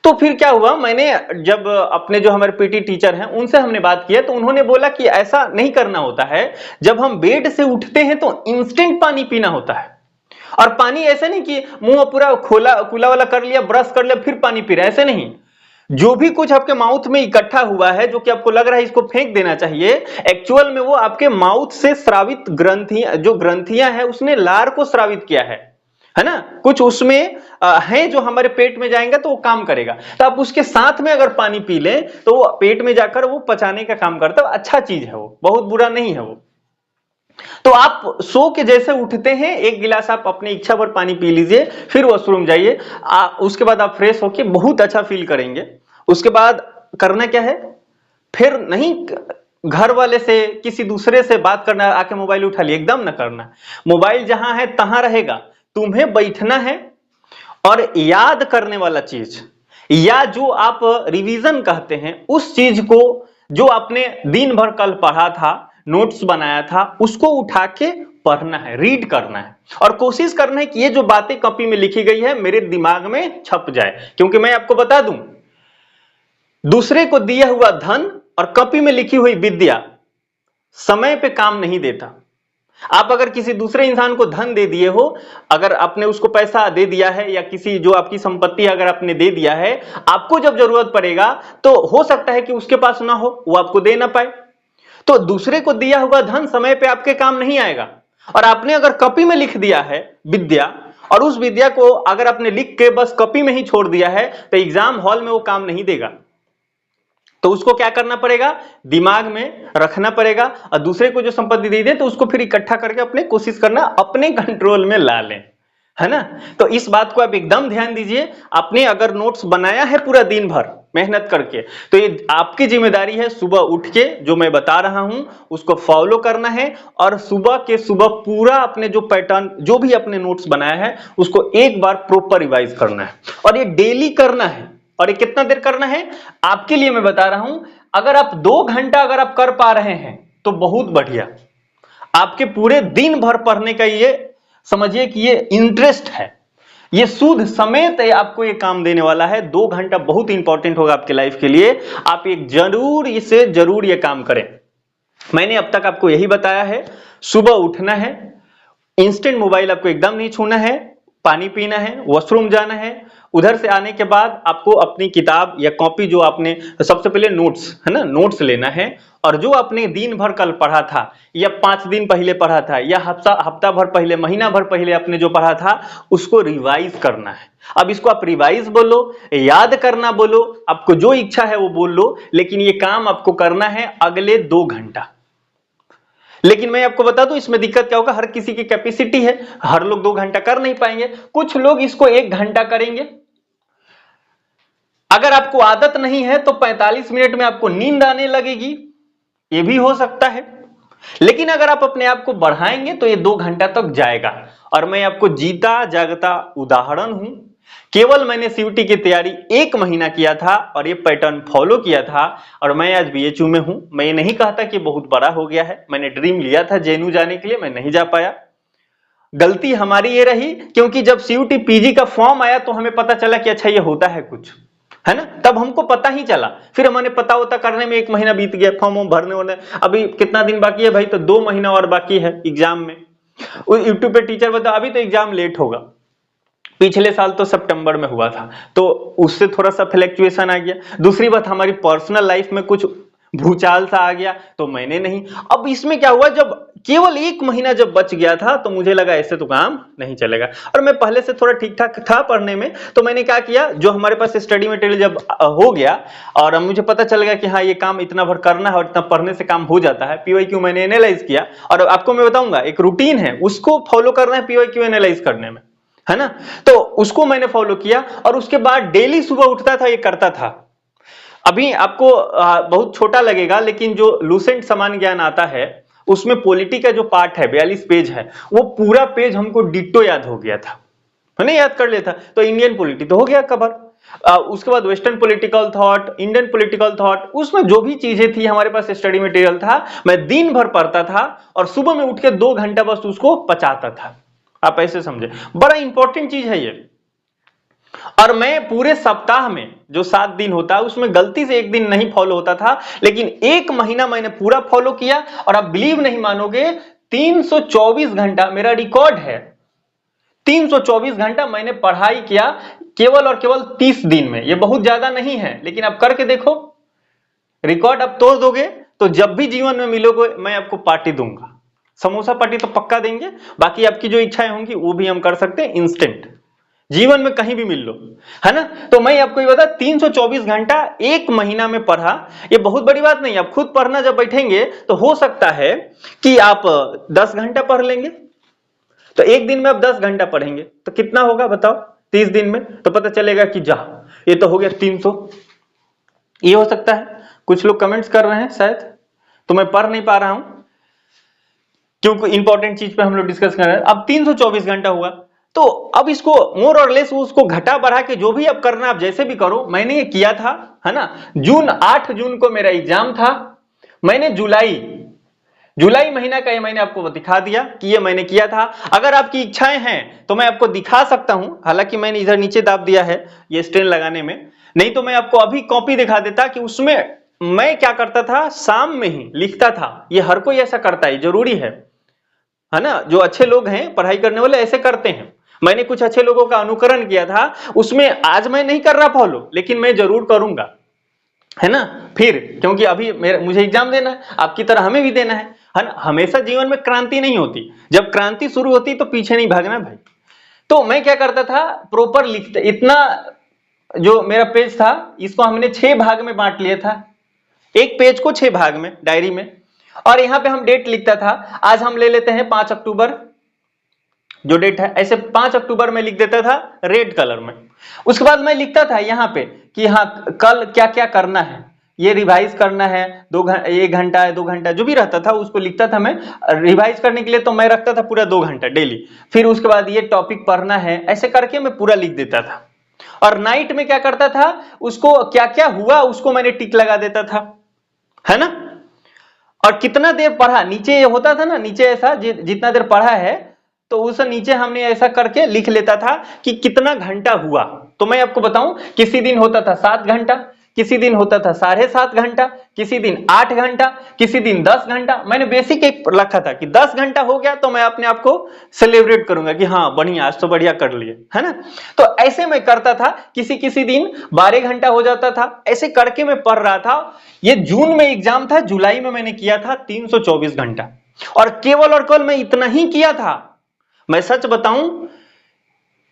तो फिर क्या हुआ, मैंने जब अपने जो हमारे पीटी टीचर हैं उनसे हमने बात किया, तो उन्होंने बोला कि ऐसा नहीं करना होता है, जब हम बेड से उठते हैं तो इंस्टेंट पानी पीना होता है। और पानी ऐसे नहीं कि मुंह पूरा खुला वाला कर लिया, ब्रश कर लिया, फिर पानी पी रहे, ऐसे नहीं। जो भी कुछ आपके माउथ में इकट्ठा हुआ है, जो कि आपको लग रहा है इसको फेंक देना चाहिए, एक्चुअल में वो आपके माउथ से स्रावित ग्रंथियां हैं, उसने लार को स्रावित किया है ना, कुछ उसमें है जो हमारे पेट में जाएंगे तो वो काम करेगा। तो आप उसके साथ में अगर पानी पी लें तो वो पेट में जाकर वो पचाने का काम करता है, अच्छा चीज है, वो बहुत बुरा नहीं है वो। तो आप सो के जैसे उठते हैं 1 गिलास आप अपनी इच्छा पर पानी पी लीजिए, फिर वॉशरूम जाइए, उसके बाद आप फ्रेश होके बहुत अच्छा फील करेंगे। उसके बाद करना क्या है, फिर नहीं घर वाले से किसी दूसरे से बात करना, आके मोबाइल उठा लिया, एकदम ना करना। मोबाइल जहां है तहां रहेगा, तुम्हें बैठना है और याद करने वाला चीज, या जो आप रिवीजन कहते हैं उस चीज को, जो आपने दिन भर कल पढ़ा था, नोट्स बनाया था, उसको उठा के पढ़ना है, रीड करना है, और कोशिश करना है कि ये जो बातें कॉपी में लिखी गई है मेरे दिमाग में छप जाए। क्योंकि मैं आपको बता दूं, दूसरे को दिया हुआ धन और कॉपी में लिखी हुई विद्या समय पे काम नहीं देता। आप अगर किसी दूसरे इंसान को धन दे दिए हो, अगर आपने उसको पैसा दे दिया है, या किसी जो आपकी संपत्ति अगर आपने दे दिया है, आपको जब जरूरत पड़ेगा तो हो सकता है कि उसके पास ना हो, वो आपको दे ना पाए। तो दूसरे को दिया हुआ धन समय पे आपके काम नहीं आएगा। और आपने अगर कॉपी में लिख दिया है विद्या, और उस विद्या को अगर आपने लिख के बस कॉपी में ही छोड़ दिया है, तो एग्जाम हॉल में वो काम नहीं देगा। तो उसको क्या करना पड़ेगा, दिमाग में रखना पड़ेगा, और दूसरे को जो संपत्ति दे दे तो उसको फिर इकट्ठा करके अपने कोशिश करना अपने कंट्रोल में ला लें, है ना। तो इस बात को आप एकदम ध्यान दीजिए, आपने अगर नोट्स बनाया है पूरा दिन भर मेहनत करके, तो ये आपकी जिम्मेदारी है सुबह उठ के जो मैं बता रहा हूं उसको फॉलो करना है, और सुबह के सुबह पूरा अपने जो पैटर्न जो भी अपने नोट्स बनाया है उसको एक बार प्रॉपर रिवाइज करना है, और ये डेली करना है। और ये कितना देर करना है आपके लिए मैं बता रहा हूं, अगर आप 2 घंटा अगर आप कर पा रहे हैं तो बहुत बढ़िया, आपके पूरे दिन भर पढ़ने का ये समझिए कि ये इंटरेस्ट है, ये सूद समेत आपको ये काम देने वाला है। 2 घंटा बहुत इंपॉर्टेंट होगा आपके लाइफ के लिए, आप एक जरूर ये काम करें। मैंने अब तक आपको यही बताया है, सुबह उठना है, इंस्टेंट मोबाइल आपको एकदम नहीं छूना है, पानी पीना है, वॉशरूम जाना है, उधर से आने के बाद आपको अपनी किताब या कॉपी जो आपने सबसे पहले नोट्स है ना, नोट्स लेना है, और जो आपने दिन भर कल पढ़ा था या 5 दिन पहले पढ़ा था या हफ्ता भर पहले, महीना भर पहले आपने जो पढ़ा था उसको रिवाइज करना है। अब इसको आप रिवाइज बोलो, याद करना बोलो, आपको जो इच्छा है वो बोल लो, लेकिन ये काम आपको करना है अगले 2 घंटा। लेकिन मैं आपको बता दूं इसमें दिक्कत क्या होगा, हर किसी की कैपेसिटी है, हर लोग 2 घंटा कर नहीं पाएंगे, कुछ लोग इसको 1 घंटा करेंगे। अगर आपको आदत नहीं है तो 45 मिनट में आपको नींद आने लगेगी, ये भी हो सकता है। लेकिन अगर आप अपने आप को बढ़ाएंगे तो ये 2 घंटा तक जाएगा। और मैं आपको जीता जागता उदाहरण हूं, केवल मैंने सीयूटी की तैयारी 1 महीना किया था और ये पैटर्न फॉलो किया था, और मैं आज बीएचयू में हूं। मैं ये नहीं कहता कि बहुत बड़ा हो गया है, मैंने ड्रीम लिया था जेएनयू जाने के लिए, मैं नहीं जा पाया। गलती हमारी ये रही क्योंकि जब सीयूटी पीजी का फॉर्म आया तो हमें पता चला कि अच्छा ये होता है कुछ, है ना, तब हमको पता ही चला। फिर हमारे पता होता करने में 1 महीना बीत गया, फॉर्म भरने होने, अभी कितना दिन बाकी है भाई, तो 2 महीना और बाकी है एग्जाम में। यूट्यूब पे टीचर बता अभी तो एग्जाम लेट होगा, पिछले साल तो सितंबर में हुआ था, तो उससे थोड़ा सा फ्लक्चुएशन आ गया। दूसरी बात हमारी पर्सनल लाइफ में कुछ भूचाल सा आ गया तो मैंने नहीं। अब इसमें क्या हुआ, जब केवल 1 महीना जब बच गया था तो मुझे लगा ऐसे तो काम नहीं चलेगा, और मैं पहले से थोड़ा ठीक ठाक था पढ़ने में, तो मैंने क्या किया, जो हमारे पास स्टडी मटेरियल जब हो गया और मुझे पता चल गया कि हाँ ये काम इतना भर करना है और इतना पढ़ने से काम हो जाता है, पीवाईक्यू मैंने एनालाइज किया, और आपको मैं बताऊंगा एक रूटीन है उसको फॉलो करना है पीवाईक्यू एनालाइज करने में, है ना। तो उसको मैंने फॉलो किया और उसके बाद डेली सुबह उठता था, ये करता था। अभी आपको बहुत छोटा लगेगा, लेकिन जो लूसेंट सामान्य ज्ञान आता है उसमें पॉलिटी का जो पार्ट है 42 पेज है, वो पूरा पेज हमको डिट्टो याद हो गया था, मैंने याद कर लिया था। तो इंडियन पॉलिटी तो हो गया कवर, उसके बाद western political thought, Indian political thought, उसमें जो भी चीजें थी हमारे पास स्टडी मटेरियल था, मैं दिन भर पढ़ता था और सुबह में उठ के 2 घंटा बस उसको पचाता था। आप ऐसे समझे, बड़ा इंपॉर्टेंट चीज है ये। और मैं पूरे सप्ताह में जो 7 दिन होता है उसमें गलती से 1 दिन नहीं फॉलो होता था, लेकिन 1 महीना मैंने पूरा फॉलो किया, और आप बिलीव नहीं मानोगे 324 घंटा मेरा रिकॉर्ड है। 324 घंटा मैंने पढ़ाई किया केवल और केवल 30 दिन में। ये बहुत ज्यादा नहीं है, लेकिन आप करके देखो, रिकॉर्ड आप तोड़ दोगे तो जब भी जीवन में मिलोगे मैं आपको पार्टी दूंगा, समोसा पार्टी तो पक्का देंगे, बाकी आपकी जो इच्छाएं होंगी वो भी हम कर सकते हैं इंस्टेंट, जीवन में कहीं भी मिल लो, है ना। तो मैं आपको ये बता 324 घंटा 1 महीना में पढ़ा, ये बहुत बड़ी बात नहीं। आप खुद पढ़ना जब बैठेंगे तो हो सकता है कि आप 10 घंटा पढ़ लेंगे, तो 1 दिन में आप 10 घंटा पढ़ेंगे तो कितना होगा बताओ 30 दिन में, तो पता चलेगा कि जा ये तो हो गया 300। ये हो सकता है, कुछ लोग कमेंट्स कर रहे हैं शायद, तो मैं पढ़ नहीं पा रहा हूं क्योंकि इंपॉर्टेंट चीज पे हम लोग डिस्कस कर रहे हैं। अब 324 घंटा हुआ, तो अब इसको मोर और लेस उसको घटा बढ़ा के जो भी अब करना आप जैसे भी करो, मैंने ये किया था, है ना। 8 जून को मेरा एग्जाम था, मैंने जुलाई महीना का ये मैंने आपको दिखा दिया कि ये मैंने किया था। अगर आपकी इच्छाएं हैं तो मैं आपको दिखा सकता हूं, हालांकि मैंने इधर नीचे दाब दिया है ये स्टेन लगाने में, नहीं तो मैं आपको अभी कॉपी दिखा देता कि उसमें मैं क्या करता था, शाम में ही लिखता था। ये हर कोई ऐसा करता है, जरूरी है ना। जो अच्छे लोग हैं पढ़ाई करने वाले ऐसे करते हैं। मैंने कुछ अच्छे लोगों का अनुकरण किया था, उसमें आज मैं नहीं कर रहा फॉलो, लेकिन मैं जरूर करूंगा, है ना। फिर क्योंकि अभी मुझे एग्जाम देना है, आपकी तरह हमें भी देना है ना। हमेशा जीवन में क्रांति नहीं होती, जब क्रांति शुरू होती तो पीछे नहीं भागना भाई। तो मैं क्या करता था, प्रॉपर लिखता, इतना जो मेरा पेज था इसको हमने 6 भाग में बांट लिया था, एक पेज को 6 भाग में डायरी में, और यहां पे हम डेट लिखता था। आज हम ले लेते हैं 5 अक्टूबर, जो डेट है, ऐसे 5 अक्टूबर में लिख देता था रेड कलर में। उसके बाद मैं लिखता था यहाँ पे कि हाँ कल क्या क्या करना है, ये रिवाइज करना है, 1 घंटा है 2 घंटा जो भी रहता था उसको लिखता था मैं। रिवाइज करने के लिए तो मैं रखता था पूरा 2 घंटा डेली। फिर उसके बाद ये टॉपिक पढ़ना है, ऐसे करके मैं पूरा लिख देता था। और नाइट में क्या करता था, उसको क्या क्या हुआ उसको मैंने टिक लगा देता था, है ना। और कितना देर पढ़ा, नीचे ये होता था ना, नीचे ऐसा जितना देर पढ़ा है तो उस नीचे हमने ऐसा करके लिख लेता था कि कितना घंटा हुआ। तो मैं आपको बताऊं, किसी दिन होता था 7 घंटा, किसी दिन होता था 7.5 घंटा, किसी दिन 8 घंटा, किसी दिन 10 घंटा। मैंने बेसिक एक रखा था कि 10 घंटा हो गया तो मैं अपने आप को सेलिब्रेट करूंगा कि हाँ बढ़िया, आज तो बढ़िया कर लिए, है ना। तो ऐसे मैं करता था। किसी किसी दिन 12 घंटा हो जाता था, ऐसे करके मैं पढ़ रहा था। ये जून में एग्जाम था, जुलाई में मैंने किया था 324 घंटा, और केवल और केवल मैं इतना ही किया था। मैं सच बताऊं,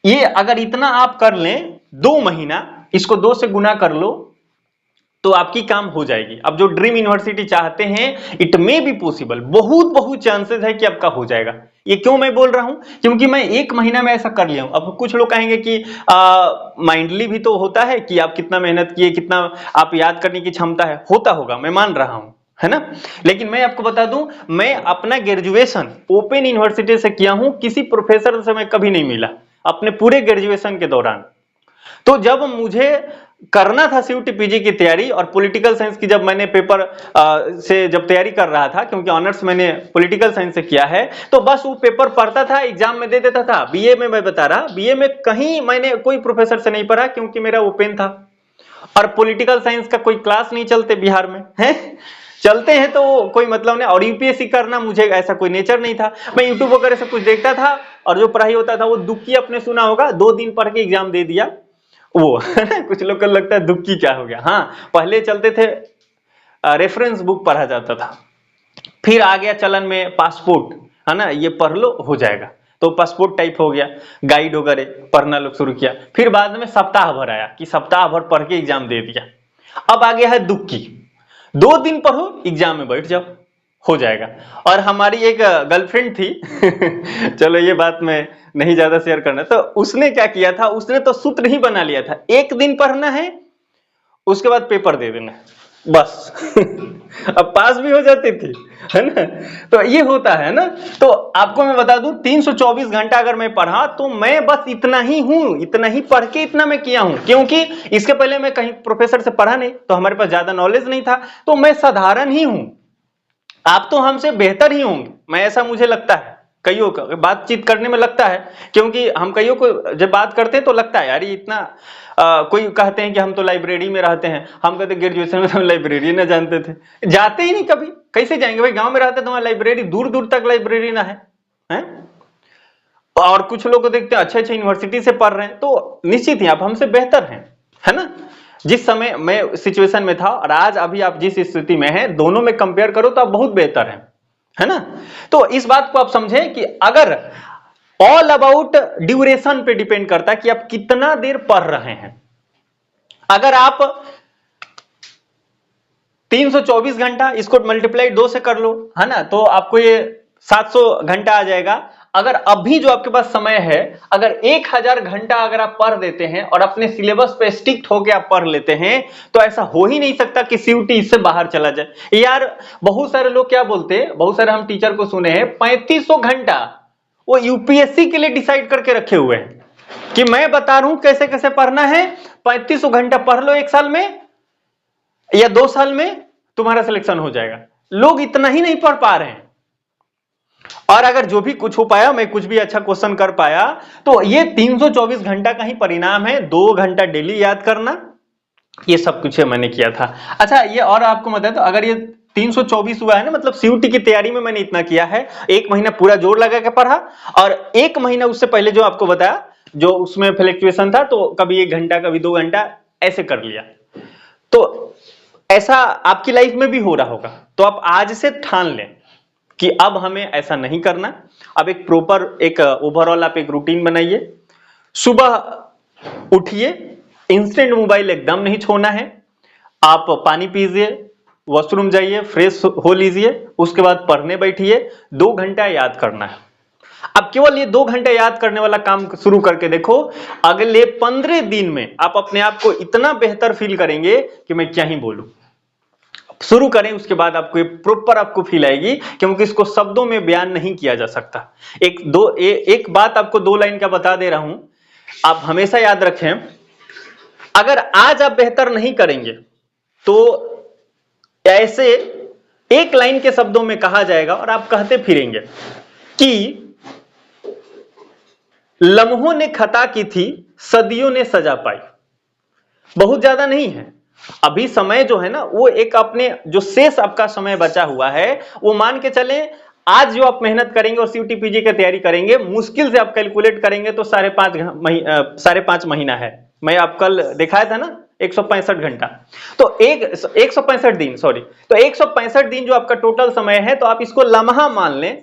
ये अगर इतना आप कर लें 2 महीना, इसको 2 से गुना कर लो तो आपकी काम हो जाएगी। अब जो ड्रीम यूनिवर्सिटी चाहते हैं, इट मे बी पॉसिबल, बहुत बहुत चांसेस है कि आपका हो जाएगा। ये क्यों मैं बोल रहा हूं, क्योंकि मैं 1 महीना में ऐसा कर लिया हूं। अब कुछ लोग कहेंगे कि माइंडली भी तो होता है कि आप कितना मेहनत किए, कितना आप याद करने की क्षमता है, होता होगा, मैं मान रहा हूं, है ना। लेकिन मैं आपको बता दूं, मैं अपना ग्रेजुएशन ओपन यूनिवर्सिटी से किया हूं, किसी प्रोफेसर से मैं कभी नहीं मिला अपने पूरे ग्रेजुएशन के दौरान। तो जब मुझे करना था सीयूटी पीजी की तैयारी, और पॉलिटिकल साइंस की जब मैंने पेपर से जब तैयारी कर रहा था, क्योंकि ऑनर्स मैंने पॉलिटिकल साइंस से किया है, तो बस वो पेपर पढ़ता था, एग्जाम में दे देता था। बीए में मैं बता रहा, बीए में कहीं मैंने कोई प्रोफेसर से नहीं पढ़ा, क्योंकि मेरा ओपन था। और पॉलिटिकल साइंस का कोई क्लास नहीं चलते बिहार में, है चलते हैं तो कोई मतलब नहीं। और यूपीएससी करना मुझे ऐसा कोई नेचर नहीं था। मैं यूट्यूब वगैरह से कुछ देखता था, और जो पढ़ाई होता था वो दुक्की, अपने सुना होगा, 2 दिन पढ़ के एग्जाम दे दिया वो कुछ लोग को लगता है दुक्की क्या हो गया। हाँ, पहले चलते थे रेफरेंस बुक पढ़ा जाता था, फिर आ गया चलन में पासपोर्ट, है ना, ये पढ़ लो हो जाएगा, तो पासपोर्ट टाइप हो गया, गाइड वगैरह पढ़ना लोग शुरू किया। फिर बाद में सप्ताह भर आया कि सप्ताह भर पढ़ के एग्जाम दे दिया। अब आ गया है दुक्की, 2 दिन पढ़ो एग्जाम में बैठ जाओ, हो जाएगा। और हमारी एक गर्लफ्रेंड थी चलो ये बात मैं नहीं ज्यादा शेयर करना, तो उसने क्या किया था, उसने तो सूत्र ही बना लिया था, 1 दिन पढ़ना है, उसके बाद पेपर दे देना है, बस अब पास भी हो जाती थी, है ना। तो ये होता है ना। तो आपको मैं बता दूं, 324 घंटा अगर मैं पढ़ा तो मैं बस इतना ही हूं, इतना ही पढ़ के इतना मैं किया हूं, क्योंकि इसके पहले मैं कहीं प्रोफेसर से पढ़ा नहीं, तो हमारे पास ज्यादा नॉलेज नहीं था, तो मैं साधारण ही हूं। आप तो हमसे बेहतर ही होंगे, मैं ऐसा मुझे लगता है, कईयों का बातचीत करने में लगता है, क्योंकि हम कईयों को जब बात करते हैं तो लगता है यार ये इतना कोई कहते हैं कि हम तो लाइब्रेरी में रहते हैं, हम कहते ग्रेजुएशन में तो हम लाइब्रेरी ना जानते थे, जाते ही नहीं कभी, कैसे जाएंगे भाई, गांव में रहते तो वहां लाइब्रेरी, दूर दूर तक लाइब्रेरी ना है? और कुछ लोग को देखते हैं अच्छे अच्छे यूनिवर्सिटी से पढ़ रहे हैं, तो निश्चित ही आप हमसे बेहतर हैं, है ना। जिस समय मैं सिचुएशन में था और आज अभी आप जिस स्थिति में हैं, दोनों में कंपेयर करो तो आप बहुत बेहतर हैं, है ना। तो इस बात को आप समझें कि अगर ऑल अबाउट ड्यूरेशन पे डिपेंड करता है कि आप कितना देर पढ़ रहे हैं। अगर आप 324 घंटा, इसको मल्टीप्लाई 2 से कर लो, है ना, तो आपको ये 700 घंटा आ जाएगा। अगर अभी जो आपके पास समय है, अगर 1000 घंटा अगर आप पढ़ देते हैं और अपने सिलेबस पे स्टिक्ट होकर आप पढ़ लेते हैं, तो ऐसा हो ही नहीं सकता कि सीयूटी इससे बाहर चला जाए। यार बहुत सारे लोग क्या बोलते हैं, बहुत सारे हम टीचर को सुने हैं, 3500 घंटा वो यूपीएससी के लिए डिसाइड करके रखे हुए हैं कि मैं बता रहा हूं कैसे कैसे पढ़ना है, 3500 घंटा पढ़ लो 1 साल में या 2 साल में, तुम्हारा सिलेक्शन हो जाएगा। लोग इतना ही नहीं पढ़ पा रहे हैं। और अगर जो भी कुछ हो पाया, मैं कुछ भी अच्छा क्वेश्चन कर पाया, तो ये 324 घंटा का ही परिणाम है। 2 घंटा डेली याद करना, ये सब कुछ मैंने किया था। अच्छा, ये और आपको बता दो, अगर ये 324 हुआ है ना, मतलब सीयूटी की तैयारी में मैंने इतना किया है, 1 महीना पूरा जोर लगा के पढ़ा, और 1 महीना उससे पहले जो आपको बताया, जो उसमें फ्लक्चुएशन था, तो कभी 1 घंटा कभी 2 घंटा ऐसे कर लिया। तो ऐसा आपकी लाइफ में भी हो रहा होगा। तो आप आज से ठान लें कि अब हमें ऐसा नहीं करना। अब एक प्रॉपर, एक ओवरऑल आप एक रूटीन बनाइए। सुबह उठिए, इंस्टेंट मोबाइल एकदम नहीं छोड़ना है। आप पानी पीजिए, वॉशरूम जाइए, फ्रेश हो लीजिए, उसके बाद पढ़ने बैठिए। 2 घंटा याद करना है। अब केवल ये 2 घंटे याद करने वाला काम शुरू करके देखो, अगले 15 दिन में आप अपने आप को इतना बेहतर फील करेंगे कि मैं क्या ही बोलूं। शुरू करें, उसके बाद आपको प्रॉपर आपको फील आएगी, क्योंकि इसको शब्दों में बयान नहीं किया जा सकता। एक बात आपको 2 लाइन का बता दे रहा हूं, आप हमेशा याद रखें, अगर आज आप बेहतर नहीं करेंगे तो ऐसे 1 लाइन के शब्दों में कहा जाएगा और आप कहते फिरेंगे कि लम्हों ने खता की थी, सदियों ने सजा पाई। बहुत ज्यादा नहीं है अभी समय जो है ना, वो एक अपने जो शेष आपका समय बचा हुआ है, वो मान के चले आज जो आप मेहनत करेंगे और सीयूटी पीजी की तैयारी करेंगे, मुश्किल से आप कैलकुलेट करेंगे तो 5.5 महीना है। मैं आप कल दिखाया था ना 165 घंटा, तो 165 दिन, सॉरी, तो 165 दिन जो आपका टोटल समय है, तो आप इसको लम्हा मान लें,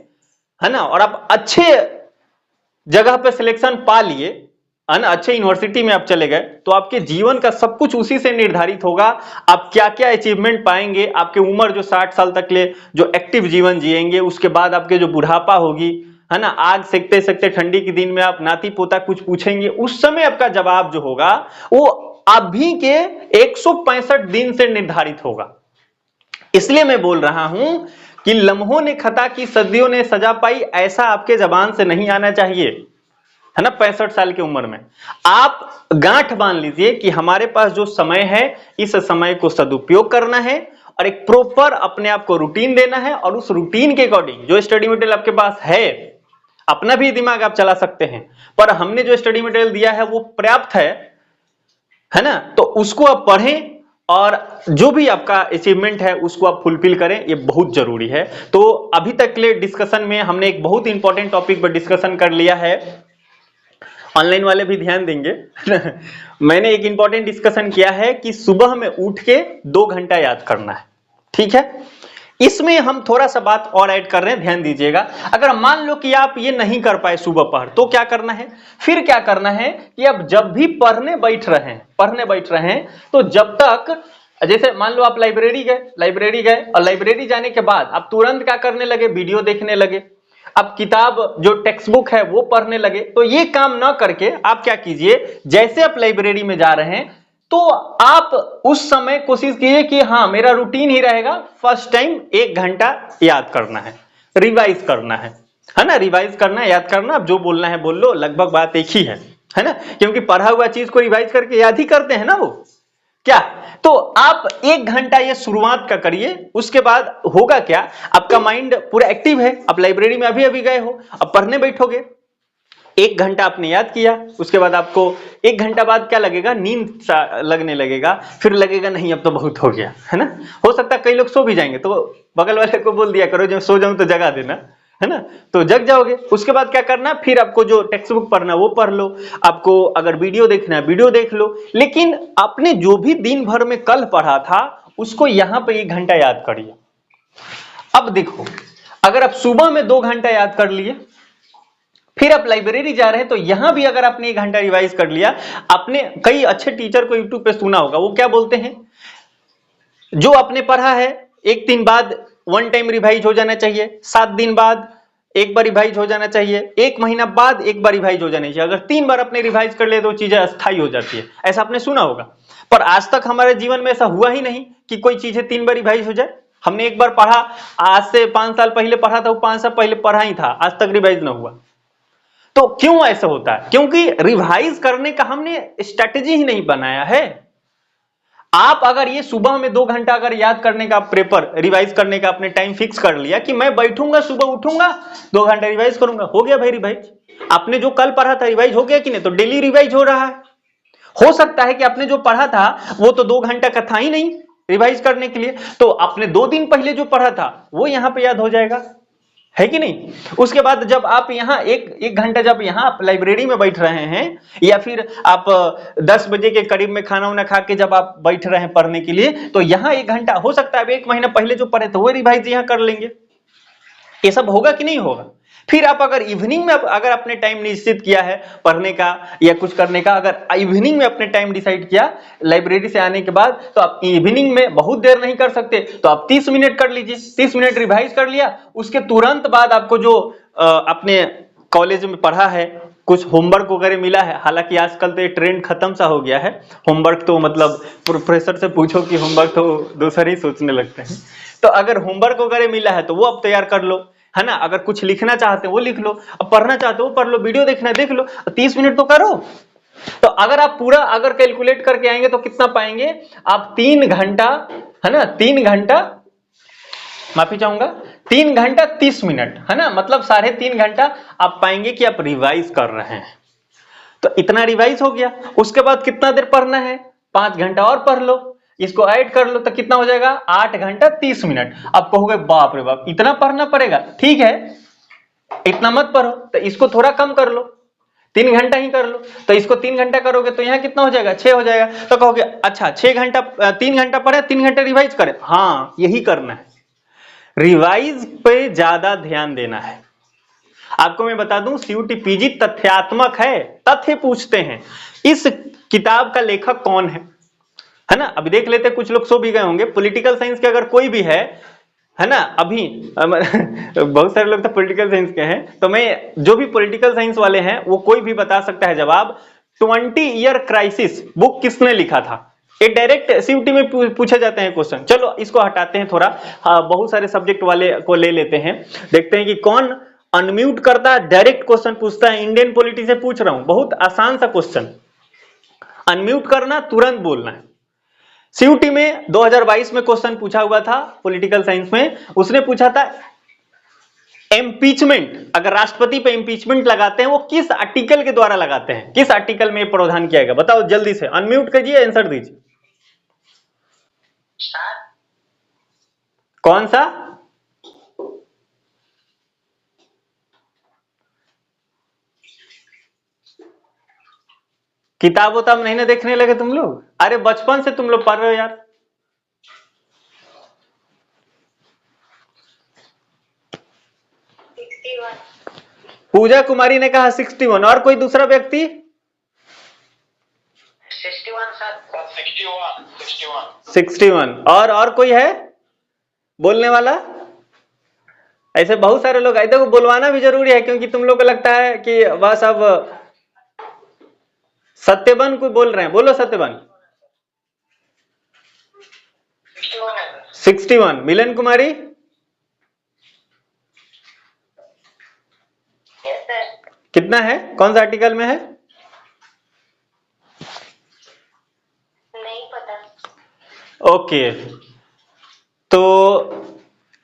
है ना, और आप अच्छे जगह पे सिलेक्शन पा लिए, है ना, अच्छे यूनिवर्सिटी में आप चले गए, तो आपके जीवन का सब कुछ उसी से निर्धारित होगा। आप क्या क्या अचीवमेंट पाएंगे, आपकी उम्र जो 60 साल तक ले जो एक्टिव जीवन जिएंगे, उसके बाद आपके जो बुढ़ापा होगी, है ना, आग सेकते सेकते ठंडी के दिन में आप नाती पोता कुछ पूछेंगे, उस समय आपका जवाब जो होगा वो अभी के 165 दिन से निर्धारित होगा। इसलिए मैं बोल रहा हूं कि लम्हों ने खता की, सदियों ने सजा पाई, ऐसा आपके जबान से नहीं आना चाहिए, है ना। 65 साल की उम्र में आप गांठ बांध लीजिए कि हमारे पास जो समय है, इस समय को सदुपयोग करना है और एक प्रॉपर अपने आप को रूटीन देना है, और उस रूटीन के अकॉर्डिंग जो स्टडी मटेरियल आपके पास है, अपना भी दिमाग आप चला सकते हैं, पर हमने जो स्टडी मटेरियल दिया है वो पर्याप्त है ना, तो उसको आप पढ़ें और जो भी आपका अचीवमेंट है उसको आप फुलफिल करें, ये बहुत जरूरी है। तो अभी तक के लिए डिस्कशन में हमने एक बहुत इंपॉर्टेंट टॉपिक पर डिस्कशन कर लिया है, ऑनलाइन वाले भी ध्यान देंगे मैंने एक इंपॉर्टेंट डिस्कशन किया है कि सुबह में उठ के 2 घंटा याद करना है, ठीक है। इसमें हम थोड़ा सा बात और ऐड कर रहे हैं, ध्यान दीजिएगा। अगर मान लो कि आप ये नहीं कर पाए सुबह पढ़, तो क्या करना है, फिर क्या करना है कि आप जब भी पढ़ने बैठ रहे हैं, तो जब तक, जैसे मान लो आप लाइब्रेरी गए और लाइब्रेरी जाने के बाद आप तुरंत क्या करने लगे, वीडियो देखने लगे, अब किताब जो टेक्स्ट बुक है वो पढ़ने लगे, तो ये काम ना करके आप क्या कीजिए, जैसे आप लाइब्रेरी में जा रहे हैं तो आप उस समय कोशिश कीजिए कि हाँ, मेरा रूटीन ही रहेगा, फर्स्ट टाइम 1 घंटा याद करना है, रिवाइज करना है ना, रिवाइज करना है, याद करना, अब जो बोलना है बोल लो, लगभग बात एक ही है ना, क्योंकि पढ़ा हुआ चीज को रिवाइज करके याद ही करते हैं ना वो क्या। तो आप 1 घंटा ये शुरुआत का करिए, उसके बाद होगा क्या, आपका माइंड पूरा एक्टिव है, आप लाइब्रेरी में अभी गए हो, अब पढ़ने बैठोगे, 1 घंटा आपने याद किया, उसके बाद आपको 1 घंटा बाद क्या लगेगा, नींद लगने लगेगा, फिर लगेगा नहीं अब तो बहुत हो गया, है ना। हो सकता है कई लोग सो भी जाएंगे, तो बगल वाले को बोल दिया करो जब सो जाऊं तो जगा देना, है ना, तो जग जाओगे। उसके बाद क्या करना, फिर आपको जो टेक्स्ट बुक पढ़ना वो पढ़ लो, आपको अगर वीडियो देखना है वीडियो देख लो, लेकिन आपने जो भी दिन भर में कल पढ़ा था उसको यहां पे 1 घंटा याद करिए। अब देखो, अगर आप सुबह में 2 घंटा याद कर लिए, फिर आप लाइब्रेरी जा रहे हैं, तो यहां भी अगर आपने 1 घंटा रिवाइज कर लिया, आपने कई अच्छे टीचर को यूट्यूब पे सुना होगा, वो क्या बोलते हैं, जो आपने पढ़ा है 1 दिन बाद 1 टाइम रिवाइज हो जाना चाहिए, 7 दिन बाद 1 बार रिवाइज हो जाना चाहिए, 1 महीना बाद 1 बार रिवाइज हो जाना चाहिए। अगर 3 बार आपने रिवाइज कर ले तो चीजें अस्थायी हो जाती है, ऐसा आपने सुना होगा। पर आज तक हमारे जीवन में ऐसा हुआ ही नहीं कि कोई चीजें 3 बार रिवाइज हो जाए। हमने 1 बार पढ़ा, आज से 5 साल पहले पढ़ा था, वो 5 साल पहले पढ़ा ही था, आज तक रिवाइज ना हुआ। तो क्यों ऐसा होता है, क्योंकि रिवाइज करने का हमने स्ट्रेटेजी ही नहीं बनाया है। आप अगर ये सुबह में 2 घंटा अगर याद करने का पेपर रिवाइज करने का आपने टाइम फिक्स कर लिया कि मैं बैठूंगा, सुबह उठूंगा 2 घंटा रिवाइज करूंगा, हो गया भाई रिवाइज। आपने जो कल पढ़ा था रिवाइज हो गया कि नहीं, तो डेली रिवाइज हो रहा है। हो सकता है कि आपने जो पढ़ा था वो तो 2 घंटा का था ही नहीं रिवाइज करने के लिए, तो आपने 2 दिन पहले जो पढ़ा था वो यहां पे याद हो जाएगा, है कि नहीं। उसके बाद जब आप यहाँ एक घंटा जब यहाँ आप लाइब्रेरी में बैठ रहे हैं, या फिर आप 10 बजे के करीब में खाना वाना खा के जब आप बैठ रहे हैं पढ़ने के लिए, तो यहाँ 1 घंटा, हो सकता है 1 महीना पहले जो पढ़े थे वो रिवाइज यहाँ कर लेंगे। ये सब होगा कि नहीं होगा। फिर आप अगर इवनिंग में अगर आपने टाइम निश्चित किया है पढ़ने का या कुछ करने का, अगर इवनिंग में अपने टाइम डिसाइड किया लाइब्रेरी से आने के बाद, तो आप इवनिंग में बहुत देर नहीं कर सकते, तो आप 30 मिनट कर लीजिए, 30 मिनट रिवाइज कर लिया। उसके तुरंत बाद आपको जो आपने कॉलेज में पढ़ा है, कुछ होमवर्क वगैरह मिला है, हालांकि आजकल तो ये ट्रेंड खत्म सा हो गया है, होमवर्क तो मतलब प्रोफेसर से पूछो कि होमवर्क तो दूसरा ही सोचने लगते हैं। तो अगर होमवर्क वगैरह मिला है तो वो अब तैयार कर लो, है ना। अगर कुछ लिखना चाहते हो वो लिख लो, अब पढ़ना चाहते हो वो पढ़ लो, वीडियो देखना है देख लो, 30 मिनट तो करो। तो अगर आप पूरा अगर कैलकुलेट करके आएंगे तो कितना पाएंगे आप, 3 घंटा, है ना, 3 घंटा, माफी चाहूंगा, 3 घंटा 30 मिनट, है ना, मतलब 3.5 घंटा आप पाएंगे कि आप रिवाइज कर रहे हैं। तो इतना रिवाइज हो गया। उसके बाद कितना देर पढ़ना है, 5 घंटा और पढ़ लो, इसको ऐड कर लो तो कितना हो जाएगा, 8 घंटा 30 मिनट। आप कहोगे बाप रे बाप इतना पढ़ना पड़ेगा, ठीक है इतना मत पढ़ो, तो इसको थोड़ा कम कर लो, 3 घंटा ही कर लो। तो इसको 3 घंटा करोगे तो यहाँ कितना हो जाएगा, 6 हो जाएगा। तो कहोगे अच्छा 6 घंटा, 3 घंटा पढ़े, 3 घंटा रिवाइज करें, हाँ यही करना है, रिवाइज पे ज्यादा ध्यान देना है। आपको मैं बता दूं सीयूटी पीजी तथ्यात्मक है, तथ्य पूछते हैं। इस किताब का लेखक कौन है ना, अभी देख लेते, कुछ लोग सो भी गए होंगे। पॉलिटिकल साइंस के अगर कोई भी है ना, अभी बहुत सारे लोग तो पॉलिटिकल साइंस के हैं, तो मैं जो भी पॉलिटिकल साइंस वाले हैं वो कोई भी बता सकता है जवाब। 20 ईयर क्राइसिस बुक किसने लिखा था, ये डायरेक्ट सीयूटी में पूछे जाते हैं क्वेश्चन। चलो इसको हटाते हैं थोड़ा, बहुत सारे सब्जेक्ट वाले को ले लेते हैं, देखते हैं कि कौन अनम्यूट करता है, डायरेक्ट क्वेश्चन पूछता है। इंडियन पॉलिटी से पूछ रहा हूं, बहुत आसान सा क्वेश्चन, अनम्यूट करना, तुरंत बोलना है। सीयूटी में 2022 में क्वेश्चन पूछा हुआ था पॉलिटिकल साइंस में, उसने पूछा था इम्पीचमेंट, अगर राष्ट्रपति पे इम्पीचमेंट लगाते हैं वो किस आर्टिकल के द्वारा लगाते हैं, किस आर्टिकल में प्रावधान किया गया, बताओ जल्दी से, अनम्यूट कीजिए, आंसर दीजिए। कौन सा, किताब उताब नहीं ना देखने लगे तुम लोग, अरे बचपन से तुम लोग पढ़ रहे हो यार। पूजा कुमारी ने कहा 61, और कोई दूसरा व्यक्ति, 61, और कोई है बोलने वाला, ऐसे बहुत सारे लोग आए। देखो बोलवाना भी जरूरी है, क्योंकि तुम लोग को लगता है कि बस अब सत्यबन कोई बोल रहे हैं, बोलो सत्यबन। 61, मिलन कुमारी, कितना है, कौन सा आर्टिकल में है,
नहीं पता।
ओके, तो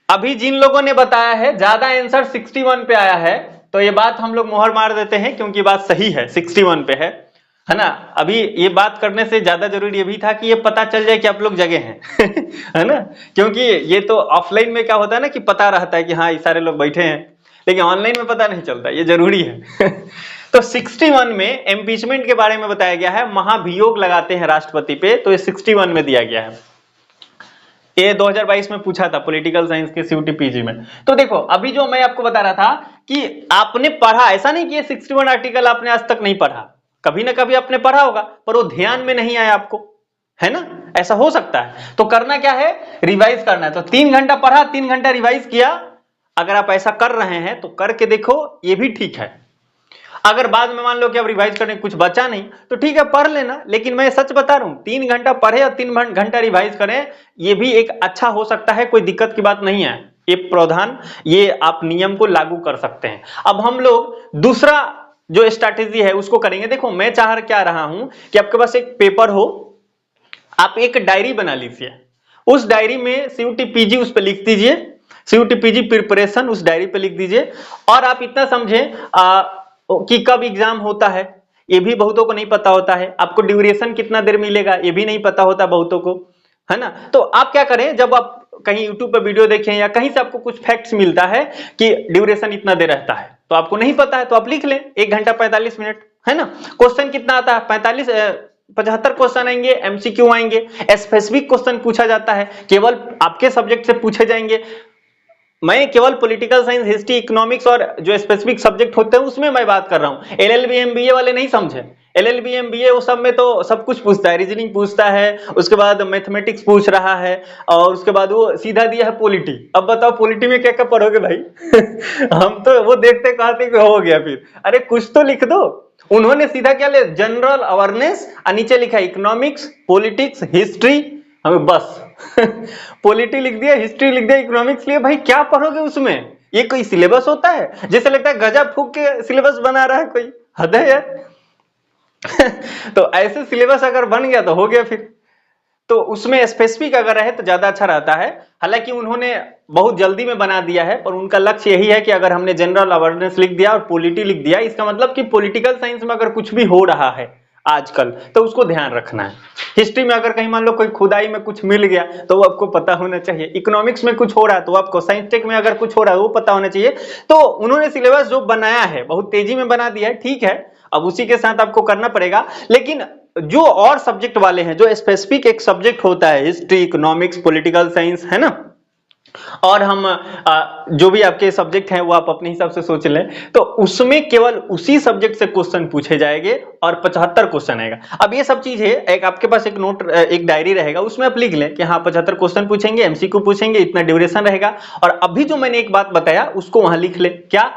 अभी जिन लोगों ने बताया है ज्यादा आंसर 61 पे आया है, तो ये बात हम लोग मोहर मार देते हैं, क्योंकि बात सही है, 61 पे है ना। अभी ये बात करने से ज्यादा जरूरी ये भी था कि ये पता चल जाए कि आप लोग जगह हैं है ना, क्योंकि ये तो ऑफलाइन में क्या होता है ना कि पता रहता है कि हाँ ये सारे लोग बैठे हैं, लेकिन ऑनलाइन में पता नहीं चलता, ये जरूरी है तो 61 में इम्पीचमेंट के बारे में बताया गया है, महाभियोग लगाते हैं राष्ट्रपति पे, तो ये 61 में दिया गया है। ये 2022 में पूछा था पॉलिटिकल साइंस के सीयूटी पीजी में। तो देखो अभी जो मैं आपको बता रहा था कि आपने पढ़ा, ऐसा नहीं कि ये 61 आर्टिकल आपने आज तक नहीं पढ़ा, कभी ना कभी आपने पढ़ा होगा, पर वो ध्यान में नहीं आया आपको, है ना, ऐसा हो सकता है। तो करना क्या है, रिवाइज करना है। तो 3 घंटा पढ़ा, 3 घंटा रिवाइज किया, अगर आप ऐसा कर रहे हैं तो करके देखो, ये भी ठीक है। अगर बाद में मान लो कि अब रिवाइज करने कुछ बचा नहीं तो ठीक है पढ़ लेना, लेकिन मैं सच बता रहा हूं 3 घंटा पढ़े या 3 घंटा रिवाइज करें, ये भी एक अच्छा हो सकता है, कोई दिक्कत की बात नहीं है। ये प्रावधान, ये आप नियम को लागू कर सकते हैं। अब हम लोग दूसरा जो स्ट्रैटेजी है उसको करेंगे। देखो मैं चाह क्या रहा हूं कि आपके पास एक पेपर हो, आप एक डायरी बना लीजिए, उस डायरी में सीयूटी पीजी उस पर लिख दीजिए, सीयूटी पीजी प्रिपरेशन उस डायरी पे लिख दीजिए, और आप इतना समझें कि कब एग्जाम होता है, ये भी बहुतों को नहीं पता होता है। आपको ड्यूरेशन कितना देर मिलेगा ये भी नहीं पता होता बहुतों को, है ना। तो आप क्या करें, जब आप कहीं यूट्यूब पे वीडियो देखें या कहीं से आपको कुछ फैक्ट्स मिलता है कि ड्यूरेशन इतना देर रहता है, तो आपको नहीं पता है तो आप लिख लें 1 घंटा 45 मिनट, है ना। क्वेश्चन कितना आता है, 75 क्वेश्चन आएंगे, एमसीक्यू आएंगे, स्पेसिफिक क्वेश्चन पूछा जाता है, केवल आपके सब्जेक्ट से पूछे जाएंगे। मैं केवल पॉलिटिकल साइंस, हिस्ट्री, इकोनॉमिक्स और जो स्पेसिफिक सब्जेक्ट होते हैं उसमें मैं बात कर रहा हूं, एलएलबी एमबीए वाले नहीं समझे। LLB MBA वो सब में तो सब कुछ पूछता है, रीजनिंग पूछता है, उसके बाद मैथमेटिक्स पूछ रहा है, और उसके बाद वो सीधा दिया है पॉलिटी। अब बताओ पॉलिटी में क्या क्या पढ़ोगे भाई? हम तो वो देखते कहते कि हो गया, फिर अरे कुछ तो लिख दो। उन्होंने सीधा क्या ले, जनरल अवेयरनेस, और नीचे लिखा इकोनॉमिक्स, पॉलिटिक्स, हिस्ट्री, हमें बस पॉलिटी लिख दिया, हिस्ट्री लिख दिया, इकोनॉमिक्स लिया। भाई क्या पढ़ोगे उसमें? ये कोई सिलेबस होता है? जैसे लगता है गजब फूक के सिलेबस बना रहा है कोई, हद है यार। तो ऐसे सिलेबस अगर बन गया तो हो गया फिर। तो उसमें स्पेसिफिक अगर रहे तो ज्यादा अच्छा रहता है। हालांकि उन्होंने बहुत जल्दी में बना दिया है, पर उनका लक्ष्य यही है कि अगर हमने जनरल अवेयरनेस लिख दिया और पॉलिटी लिख दिया, इसका मतलब कि पॉलिटिकल साइंस में अगर कुछ भी हो रहा है आजकल तो उसको ध्यान रखना है। हिस्ट्री में अगर कहीं मान लो कोई खुदाई में कुछ मिल गया तो वो आपको पता होना चाहिए। इकोनॉमिक्स में कुछ हो रहा है तो आपको, साइंस टेक में अगर कुछ हो रहा है वो पता होना चाहिए। तो उन्होंने सिलेबस जो बनाया है बहुत तेजी में बना दिया है, ठीक है, अब उसी के साथ आपको करना पड़ेगा। लेकिन जो और सब्जेक्ट वाले हैं, जो स्पेसिफिक एक सब्जेक्ट होता है, हिस्ट्री, इकोनॉमिक्स, पॉलिटिकल साइंस, है ना, और हम जो भी आपके सब्जेक्ट हैं वो आप अपने हिसाब से सोच लें, तो उसमें केवल उसी सब्जेक्ट से क्वेश्चन पूछे जाएंगे और 75 क्वेश्चन आएगा। अब ये सब चीज है, एक आपके पास एक नोट, एक डायरी रहेगा, उसमें आप लिख लें कि हाँ 75 क्वेश्चन पूछेंगे, MCQ पूछेंगे, इतना ड्यूरेशन रहेगा। और अभी जो मैंने एक बात बताया उसको वहां लिख लें। क्या?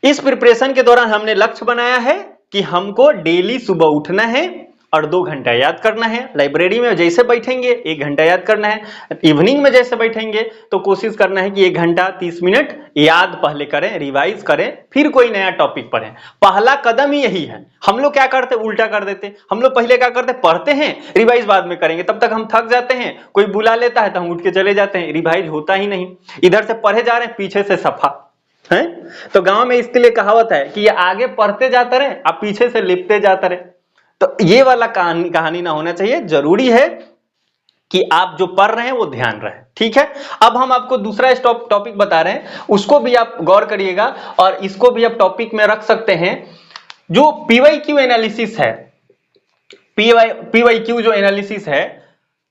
इस प्रिपरेशन के दौरान हमने लक्ष्य बनाया है कि हमको डेली सुबह उठना है और 2 घंटा याद करना है। लाइब्रेरी में जैसे बैठेंगे 1 घंटा याद करना है। इवनिंग में जैसे बैठेंगे तो कोशिश करना है कि 1 घंटा 30 मिनट याद पहले करें, रिवाइज करें, फिर कोई नया टॉपिक पढ़ें। पहला कदम ही यही है। हम लोग क्या करते, उल्टा कर देते। हम लोग पहले क्या करते, पढ़ते हैं, रिवाइज बाद में करेंगे, तब तक हम थक जाते हैं, कोई बुला लेता है तो हम उठ के चले जाते हैं, रिवाइज होता ही नहीं। इधर से पढ़े जा रहे हैं, पीछे से सफा है। तो गांव में इसके लिए कहावत है कि ये आगे पढ़ते जाते रहे, आप पीछे से लिपते जाते रहे। तो ये वाला कहानी ना होना चाहिए। जरूरी है कि आप जो पढ़ रहे हैं वो ध्यान रहे, ठीक है। अब हम आपको दूसरा टॉपिक बता रहे हैं, उसको भी आप गौर करिएगा और इसको भी आप टॉपिक में रख सकते हैं। जो PYQ एनालिसिस है, PYQ जो एनालिसिस है,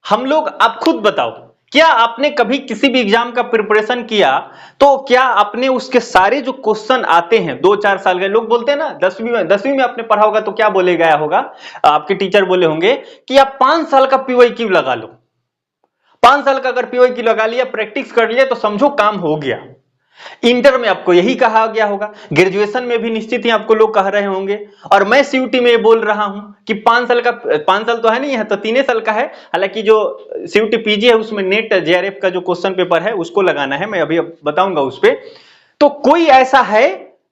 हम लोग, आप खुद बताओ, क्या आपने कभी किसी भी एग्जाम का प्रिपरेशन किया तो क्या आपने उसके सारे जो क्वेश्चन आते हैं 2-4 साल के, लोग बोलते हैं ना 10वीं में आपने पढ़ा होगा तो क्या बोले गया होगा, आपके टीचर बोले होंगे कि आप 5 साल का PYQ लगा लो। 5 साल का अगर PYQ लगा लिया, प्रैक्टिस कर लिया तो समझो काम हो गया। इंटर में आपको यही कहा गया होगा, ग्रेजुएशन में भी निश्चित ही आपको लोग कह रहे होंगे। और मैं CUT में बोल रहा हूं कि 5 साल का, 5 साल तो है नहीं है, तो 3 साल का है। हालांकि जो CUT PG है उसमें नेट JRF का जो क्वेश्चन पेपर है उसको लगाना है, मैं अभी बताऊंगा उस पर। तो कोई ऐसा है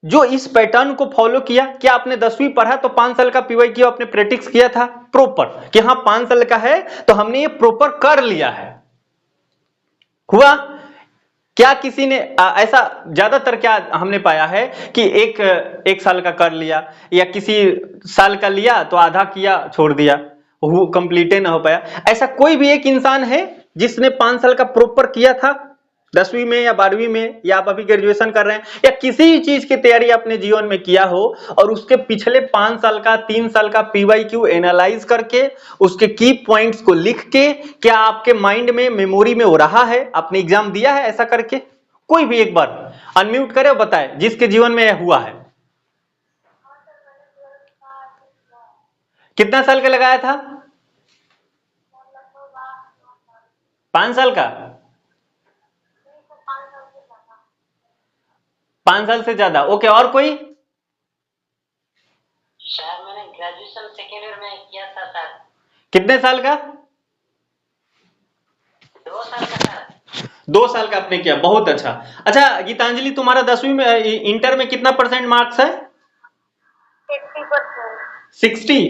जो इस पैटर्न को फॉलो किया? क्या आपने 10वीं पढ़ा तो 5 साल का PYQ आपने प्रैक्टिस किया था प्रॉपर कि हाँ 5 साल का है तो हमने ये प्रॉपर कर लिया है? हुआ? क्या किसी ने ऐसा, ज्यादातर क्या हमने पाया है कि एक साल का कर लिया, या किसी साल का लिया तो आधा किया छोड़ दिया, वो कंप्लीट ना हो पाया। ऐसा कोई भी एक इंसान है जिसने 5 साल का प्रॉपर किया था 10वीं में या 12वीं में, या आप अभी ग्रेजुएशन कर रहे हैं, या किसी चीज की तैयारी अपने जीवन में किया हो और उसके पिछले 5 साल का 3 साल का PYQ एनालाइज करके उसके की पॉइंट्स को लिख के, क्या आपके माइंड में, मेमोरी में हो रहा है? आपने एग्जाम दिया है ऐसा करके? कोई भी एक बार अनम्यूट करे और बताए जिसके जीवन में यह हुआ है। कितना साल का लगाया था? 5 साल का? 5 साल से ज्यादा, ओके। और कोई?
सर मैंने ग्रेजुएशन सेकेंड ईयर में किया था सर।
कितने साल का?
2 साल का सर।
2 साल का आपने किया, बहुत अच्छा। अच्छा गीतांजलि, तुम्हारा 10वीं में, इंटर में कितना % मार्क्स है?
80%।
60?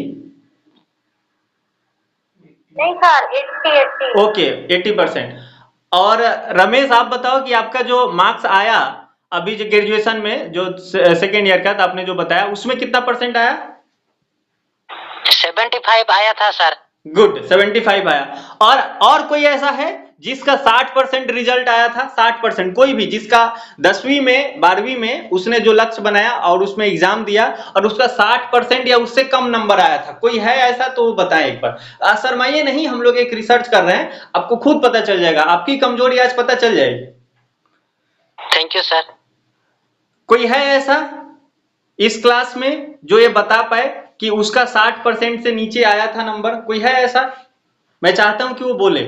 नहीं सर, 80।
ओके, 80%। और रमेश आप बताओ कि आपका जो मार्क्स आया अभी जो ग्रेजुएशन में, जो सेकेंड ईयर का था, आपने जो बताया उसमें कितना % आया?
75 आया था सर।
गुड, 75 आया। और कोई ऐसा है जिसका 60% रिजल्ट आया था? 60%? कोई भी जिसका 10वीं में 12वीं में उसने जो लक्ष्य बनाया और उसमें एग्जाम दिया और उसका 60% या उससे कम नंबर आया था, कोई है ऐसा? तो वो बताएं एक बार। शर्माइए नहीं, हम लोग एक रिसर्च कर रहे हैं, आपको खुद पता चल जाएगा, आपकी कमजोरी आज पता चल जाएगी।
Thank you sir.
कोई है ऐसा इस क्लास में जो ये बता पाए कि उसका 60% से नीचे आया था नंबर? कोई है ऐसा? मैं चाहता हूं कि वो बोले।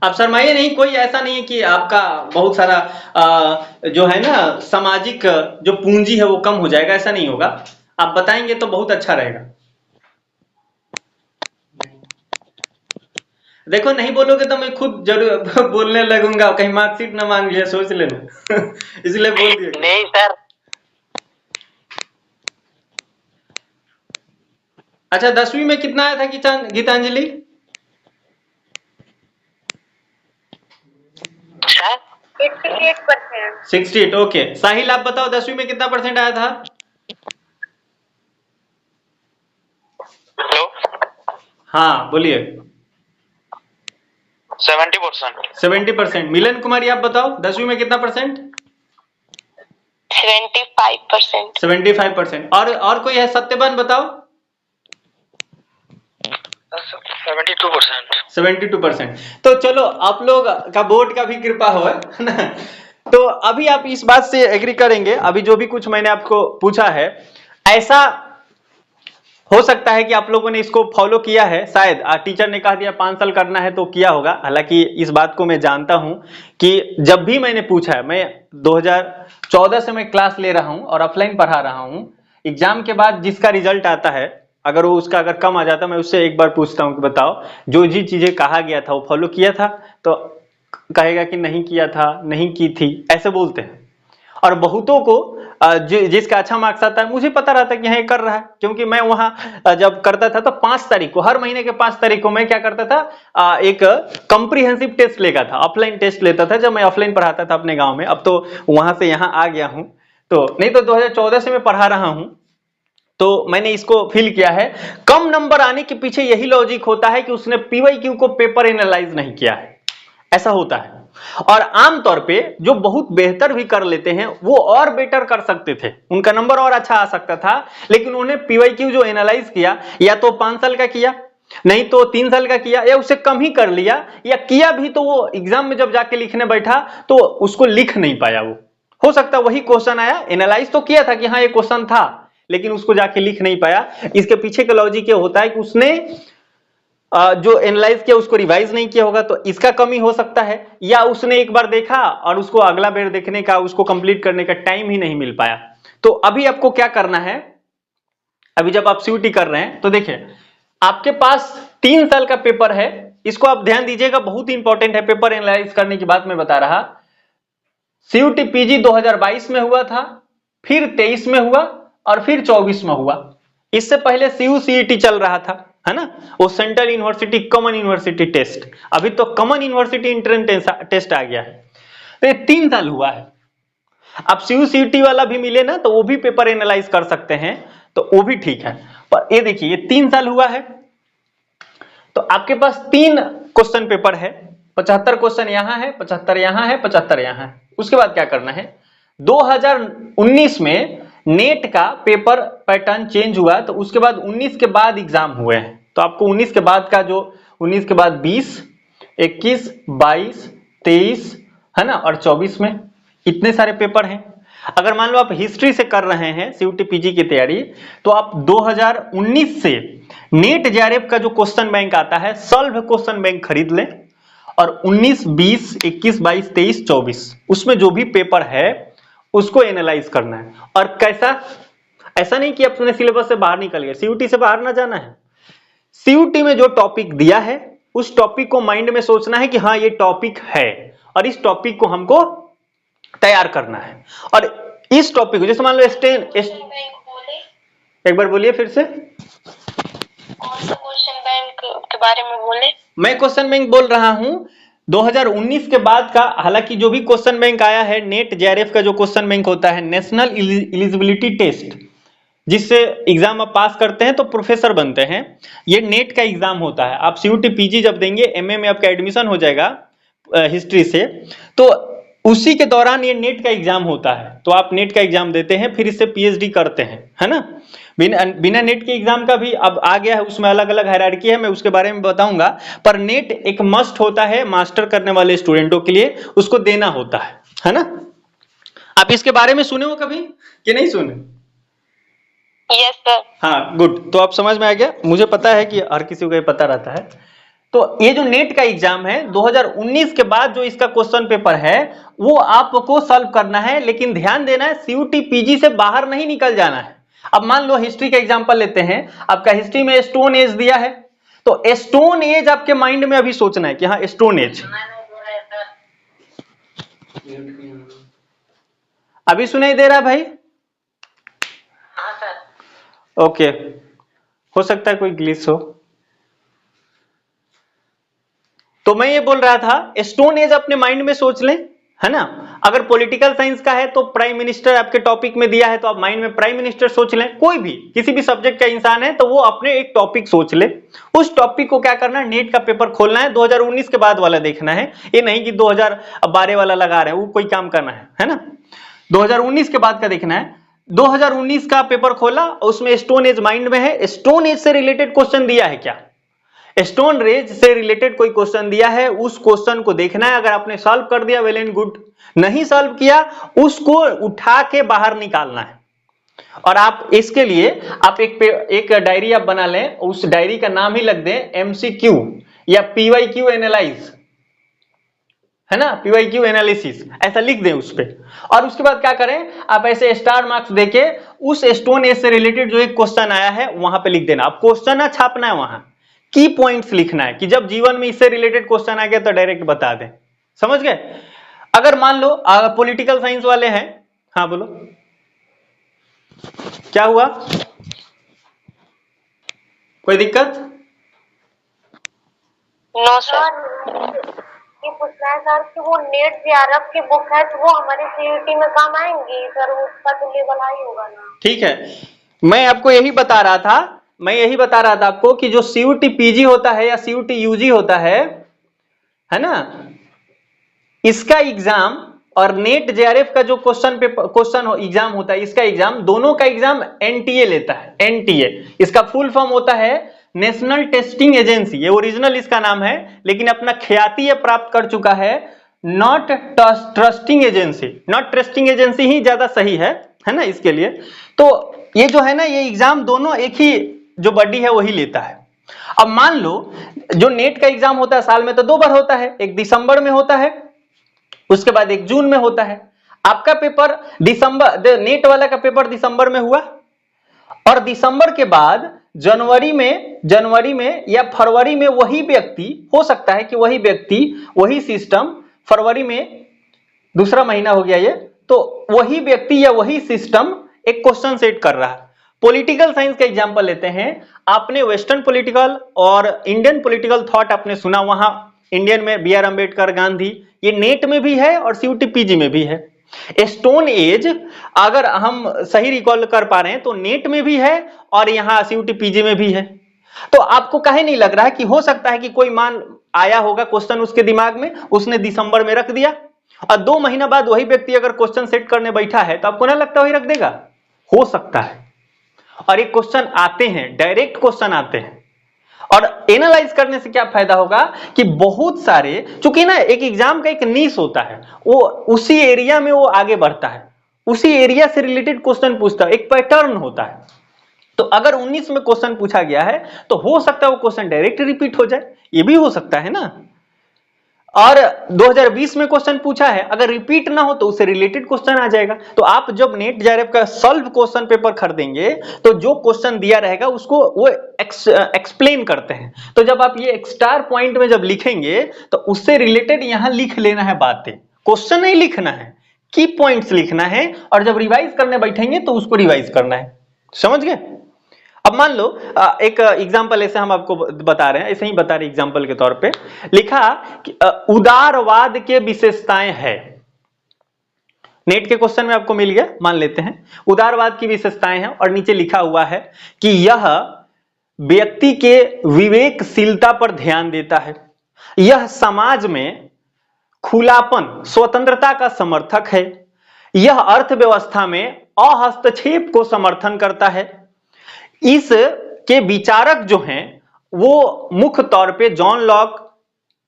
आप शर्माइए नहीं, कोई ऐसा नहीं है कि आपका बहुत सारा जो है ना सामाजिक जो पूंजी है वो कम हो जाएगा, ऐसा नहीं होगा। आप बताएंगे तो बहुत अच्छा रहेगा। देखो नहीं बोलोगे तो मैं खुद जरूर बोलने लगूंगा, कहीं मार्कशीट ना मांग लिया, सोच लेना। इसलिए बोल दिया।
नहीं सर।
अच्छा 10वीं में कितना आया था गीतांजलि?
68%।
68। ओके साहिल आप बताओ 10वीं में कितना परसेंट आया था?
हेलो।
हाँ बोलिए।
70%।
70%। मिलन कुमारी आप बताओ 10वीं में कितना परसेंट?
75%।
75%। और कोई है? सत्यवान बताओ।
72%।
72%। तो चलो आप लोग का बोर्ड का भी कृपा हो, है ना? तो अभी आप इस बात से एग्री करेंगे, अभी जो भी कुछ मैंने आपको पूछा है, ऐसा हो सकता है कि आप लोगों ने इसको फॉलो किया है, शायद टीचर ने कहा दिया 5 साल करना है तो किया होगा। हालांकि इस बात को मैं जानता हूं कि जब भी मैंने पूछा है, मैं 2014 से मैं क्लास ले रहा हूं और ऑफलाइन पढ़ा रहा हूं, एग्जाम के बाद जिसका रिजल्ट आता है अगर वो उसका अगर कम आ जाता, मैं उससे एक बार पूछता हूं कि बताओ जो जी चीजें कहा गया था वो फॉलो किया था, तो कहेगा कि नहीं किया था, नहीं की थी, ऐसे बोलते हैं। और बहुतों को जिसका अच्छा मार्क्स आता है, मुझे पता रहता है कि हाँ ये कर रहा है, क्योंकि मैं वहां जब करता था तो 5 तारीख को, हर महीने के 5 तारीख को मैं क्या करता था, एक कॉम्प्रिहेंसिव टेस्ट लेगा था, ऑफलाइन टेस्ट लेता था जब मैं ऑफलाइन पढ़ाता था अपने गांव में। अब तो वहां से यहाँ आ गया हूं, तो नहीं तो 2014 से मैं पढ़ा रहा हूं, तो मैंने इसको फील किया है। कम नंबर आने के पीछे यही लॉजिक होता है कि उसने पीवाईक्यू को पेपर एनालाइज नहीं किया है, ऐसा होता है। और आमतौर पे जो बहुत बेहतर भी कर लेते हैं वो और बेटर कर सकते थे, उनका नंबर और अच्छा आ सकता था, लेकिन उन्होंने पीवाईक्यू जो एनालाइज किया, या तो 5 साल का किया, नहीं तो 3 साल का किया, या उससे कम ही कर लिया, या किया भी तो वो एग्जाम में जब जाके लिखने बैठा तो उसको लिख नहीं पाया। वो हो सकता है वही क्वेश्चन आया, एनालाइज तो किया था कि हाँ ये क्वेश्चन था, लेकिन उसको जाके लिख नहीं पाया। इसके पीछे का लॉजिक ये होता है कि उसने जो एनालाइज किया उसको रिवाइज नहीं किया होगा, तो इसका कमी हो सकता है, या उसने एक बार देखा और उसको अगला बार देखने का, उसको कंप्लीट करने का टाइम ही नहीं मिल पाया। तो अभी आपको क्या करना है, अभी जब आप सीयूटी कर रहे हैं तो देखिए आपके पास 3 साल का पेपर है, इसको आप ध्यान दीजिएगा, बहुत इंपॉर्टेंट है। पेपर एनालाइज करने की बात मैं बता रहा, सीयूटी पीजी 2022 में हुआ था, फिर 23 में हुआ और फिर 24 में हुआ। इससे पहले सीयूसीईटी चल रहा था, है ना, वो central university common university test, अभी तो कॉमन यूनिवर्सिटी एंट्रेंस टेस्ट आ गया है। तो ये 3 साल हुआ है। अब सीयूसीईटी वाला भी मिले ना तो वो भी पेपर एनालाइज कर सकते हैं, तो वो भी ठीक है। पर ये देखिए ये 3 साल हुआ है, तो आपके पास 3 क्वेश्चन पेपर है, 75 क्वेश्चन यहां है, 75 यहां है, 75 यहां है। उसके बाद क्या करना है, 2019 में नेट का पेपर पैटर्न चेंज हुआ, तो उसके बाद 19 के बाद एग्जाम हुए हैं, तो आपको 19 के बाद का जो 19 के बाद 20, 21, 22, 23 है ना, और 24 में इतने सारे पेपर हैं। अगर मान लो आप हिस्ट्री से कर रहे हैं सीयूटी पीजी की तैयारी, तो आप 2019 से नेट जेआरएफ का जो क्वेश्चन बैंक आता है, सॉल्व क्वेश्चन बैंक खरीद लें, और 19, 20, 21, 22, 23, 24 उसमें जो भी पेपर है उसको एनालाइज करना है। और कैसा, ऐसा नहीं कि अपने सिलेबस से बाहर निकल गए, सीयूटी से बाहर ना जाना है। सीयूटी में जो टॉपिक दिया है उस टॉपिक को माइंड में सोचना है कि हाँ ये टॉपिक है और इस टॉपिक को हमको तैयार करना है। और इस टॉपिक को जैसे मान लो एक बार बोलिए फिर से,
कौन सा क्वेश्चन बैंक के बारे में बोले?
मैं क्वेश्चन बैंक बोल रहा हूं 2019 के बाद का। हालांकि जो भी क्वेश्चन बैंक आया है, नेट जेआरएफ का जो क्वेश्चन बैंक होता है, नेशनल एलिजिबिलिटी टेस्ट, जिससे एग्जाम आप पास करते हैं तो प्रोफेसर बनते हैं, ये नेट का एग्जाम होता है। आप सीयूटी पीजी जब देंगे, एमए में आपका एडमिशन हो जाएगा हिस्ट्री से, तो उसी के दौरान ये नेट का एग्जाम होता है, तो आप नेट का एग्जाम देते हैं, फिर इससे पीएचडी करते हैं, है ना। बिना नेट के एग्जाम का भी अब आ गया है, उसमें अलग अलग हायरार्की है, मैं उसके बारे में बताऊंगा। पर नेट एक मस्ट होता है मास्टर करने वाले स्टूडेंटों के लिए, उसको देना होता है ना। आप इसके बारे में सुने हो कभी कि नहीं सुने?
Yes sir.
हाँ गुड, तो आप समझ में आ गया। मुझे पता है कि हर किसी को ये पता रहता है। तो ये जो नेट का एग्जाम है 2019 के बाद जो इसका क्वेश्चन पेपर है वो आपको सॉल्व करना है, लेकिन ध्यान देना है सीयूटी पीजी से बाहर नहीं निकल जाना है। अब मान लो हिस्ट्री का एग्जांपल लेते हैं, आपका हिस्ट्री में स्टोन एज दिया है, तो स्टोन एज आपके माइंड में अभी सोचना है कि हाँ स्टोन एज। अभी सुनाई दे रहा है भाई?
हाँ सर।
ओके, हो सकता है कोई ग्लिच हो। तो मैं ये बोल रहा था स्टोन एज अपने माइंड में सोच लें, है ना। अगर पॉलिटिकल साइंस का है तो प्राइम मिनिस्टर आपके टॉपिक में दिया है तो आप माइंड में प्राइम मिनिस्टर सोच लें। कोई भी किसी भी सब्जेक्ट का इंसान है तो वो अपने एक टॉपिक सोच ले, उस टॉपिक को क्या करना है, नेट का पेपर खोलना है, 2019 के बाद वाला देखना है, ये नहीं कि 2012 वाला लगा रहे हैं, वो कोई काम करना है ना। 2019 के बाद का देखना है। 2019 का पेपर खोला, उसमें स्टोन एज माइंड में है, स्टोन एज से रिलेटेड क्वेश्चन दिया है क्या, स्टोन एज से रिलेटेड कोई क्वेश्चन दिया है, उस क्वेश्चन को देखना है। अगर आपने सॉल्व कर दिया वेल एंड गुड, नहीं सॉल्व किया उसको उठा के बाहर निकालना है। और आप इसके लिए आप एक डायरी आप बना लें, उस डायरी का नाम ही लग दें एमसीक्यू या पीवाईक्यू एनालाइज, है ना, पीवाईक्यू एनालिसिस ऐसा लिख दें उस पे। और उसके बाद क्या करें, आप ऐसे स्टार मार्क्स देके उस स्टोन एज से रिलेटेड जो एक क्वेश्चन आया है वहां पे लिख देना। आप क्वेश्चन ना छापना है, वहां की पॉइंट्स लिखना है कि जब जीवन में इससे रिलेटेड क्वेश्चन आ गया तो डायरेक्ट बता दें। समझ गए? अगर मान लो पॉलिटिकल साइंस वाले हैं, हाँ बोलो क्या हुआ, कोई दिक्कत?
No sir.
ये पूछना है सर कि वो नेट जेआरएफ की बुक है तो वो हमारे सीयूटी में काम आएंगी सर, उसका तो लेवल हाई होगा ना।
ठीक है, मैं आपको यही बता रहा था, आपको कि जो सीयूटी पीजी होता है या सीयूटी यूजी होता है ना, इसका एग्जाम और नेट जेआरएफ का जो क्वेश्चन एग्जाम होता है, इसका एग्जाम, दोनों का एग्जाम एनटीए लेता है। एनटीए इसका फुल फॉर्म होता है नेशनल टेस्टिंग एजेंसी, ये ओरिजिनल इसका नाम है, लेकिन अपना ख्याति ये प्राप्त कर चुका है not trusting agency. Not trusting agency ही ज्यादा सही है ना इसके लिए। तो ये जो है ना, ये एग्जाम दोनों एक ही जो बॉडी है वही लेता है। अब मान लो जो नेट का एग्जाम होता है साल में तो 2 बार होता है, एक दिसंबर में होता है, उसके बाद एक जून में होता है। आपका पेपर दिसंबर, नेट वाला का पेपर दिसंबर में हुआ, और दिसंबर के बाद जनवरी में या फरवरी में वही व्यक्ति, हो सकता है कि वही व्यक्ति वही सिस्टम, फरवरी में दूसरा महीना हो गया ये, तो वही व्यक्ति या वही सिस्टम एक क्वेश्चन सेट कर रहा है। पॉलिटिकल साइंस का एग्जांपल लेते हैं। आपने वेस्टर्न पॉलिटिकल और इंडियन पॉलिटिकल थॉट आपने सुना, वहां इंडियन में बी आर अम्बेडकर, गांधी, ये नेट में भी है और सीयूटी पीजी में भी है। स्टोन एज अगर हम सही रिकॉल कर पा रहे हैं तो नेट में भी है और यहां सीयूटी पीजी में भी है। तो आपको काहे नहीं लग रहा है कि हो सकता है कि कोई मान आया होगा क्वेश्चन उसके दिमाग में, उसने दिसंबर में रख दिया और 2 महीना बाद वही व्यक्ति अगर क्वेश्चन सेट करने बैठा है तो आपको ना लगता वही रख देगा? हो सकता है। और एक क्वेश्चन आते हैं, डायरेक्ट क्वेश्चन आते हैं, और एनालाइज करने से क्या फायदा होगा कि बहुत सारे, चूंकि ना एक एग्जाम का एक नीश होता है, वो उसी एरिया में वो आगे बढ़ता है, उसी एरिया से रिलेटेड क्वेश्चन पूछता है, एक पैटर्न होता है। तो अगर 19 में क्वेश्चन पूछा गया है तो हो सकता है वो क्वेश्चन डायरेक्ट रिपीट हो जाए, ये भी हो सकता है ना। और 2020 में क्वेश्चन पूछा है, अगर रिपीट ना हो तो उससे रिलेटेड क्वेश्चन आ जाएगा। तो आप जब नेट जेआरएफ का सॉल्व क्वेश्चन पेपर खरीदेंगे तो जो क्वेश्चन दिया रहेगा उसको वो एक्सप्लेन करते हैं। तो जब आप ये स्टार पॉइंट में जब लिखेंगे तो उससे रिलेटेड यहां लिख लेना है बातें, क्वेश्चन नहीं लिखना है, की पॉइंट्स लिखना है, और जब रिवाइज करने बैठेंगे तो उसको रिवाइज करना है। समझ गए? अब मान लो एक एग्जांपल ऐसे हम आपको बता रहे हैं, ऐसे ही बता रहे एग्जांपल के तौर पे, लिखा कि उदारवाद के विशेषताएं है। नेट के क्वेश्चन में आपको मिल गया, मान लेते हैं उदारवाद की विशेषताएं हैं, और नीचे लिखा हुआ है कि यह व्यक्ति के विवेकशीलता पर ध्यान देता है, यह समाज में खुलापन, स्वतंत्रता का समर्थक है, यह अर्थव्यवस्था में अहस्तक्षेप को समर्थन करता है। इस के विचारक जो हैं वो मुख्य तौर पे जॉन लॉक,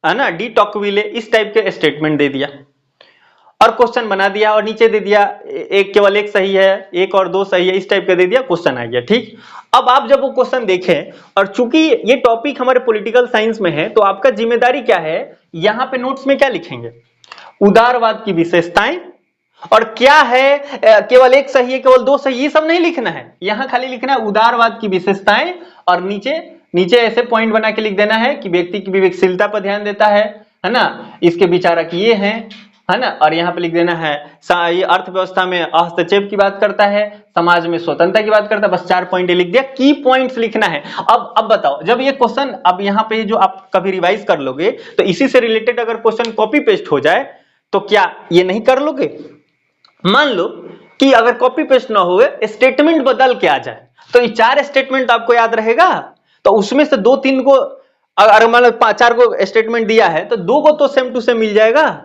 है ना, डी टॉकविले, इस टाइप के स्टेटमेंट दे दिया। और क्वेश्चन बना दिया और नीचे दे दिया एक केवल एक सही है, एक और दो सही है, इस टाइप का दे दिया, क्वेश्चन आ गया। ठीक, अब आप जब वो क्वेश्चन देखें, और चूंकि ये टॉपिक हमारे पॉलिटिकल साइंस में है, तो आपका जिम्मेदारी क्या है, यहाँ पे नोट्स में क्या लिखेंगे, उदारवाद की विशेषताएं, और क्या है केवल एक सही है, केवल दो सही, ये सब नहीं लिखना है, यहाँ खाली लिखना है उदारवाद की विशेषताएं, और नीचे ऐसे पॉइंट बना के लिख देना है कि व्यक्ति की विवेकशीलता पर ध्यान देता है ना, इसके विचारक ये हैं, है ना, और यहाँ पे लिख देना है ये अर्थव्यवस्था में हस्तक्षेप की बात करता है, समाज में स्वतंत्रता की बात करता है। बस 4 पॉइंट लिख दिया, की पॉइंट्स लिखना है। अब बताओ, जब ये क्वेश्चन अब यहाँ पे जो आप कभी रिवाइज कर लोगे, तो इसी से रिलेटेड अगर क्वेश्चन कॉपी पेस्ट हो जाए तो क्या ये नहीं कर लोगे? मान लो कि अगर कॉपी पेस्ट ना हो, स्टेटमेंट बदल के आ जाए, तो ये 4 स्टेटमेंट आपको याद रहेगा, तो उसमें से 2-3 को, अगर मान लो 4 को स्टेटमेंट दिया है तो 2 को तो सेम टू सेम मिल जाएगा,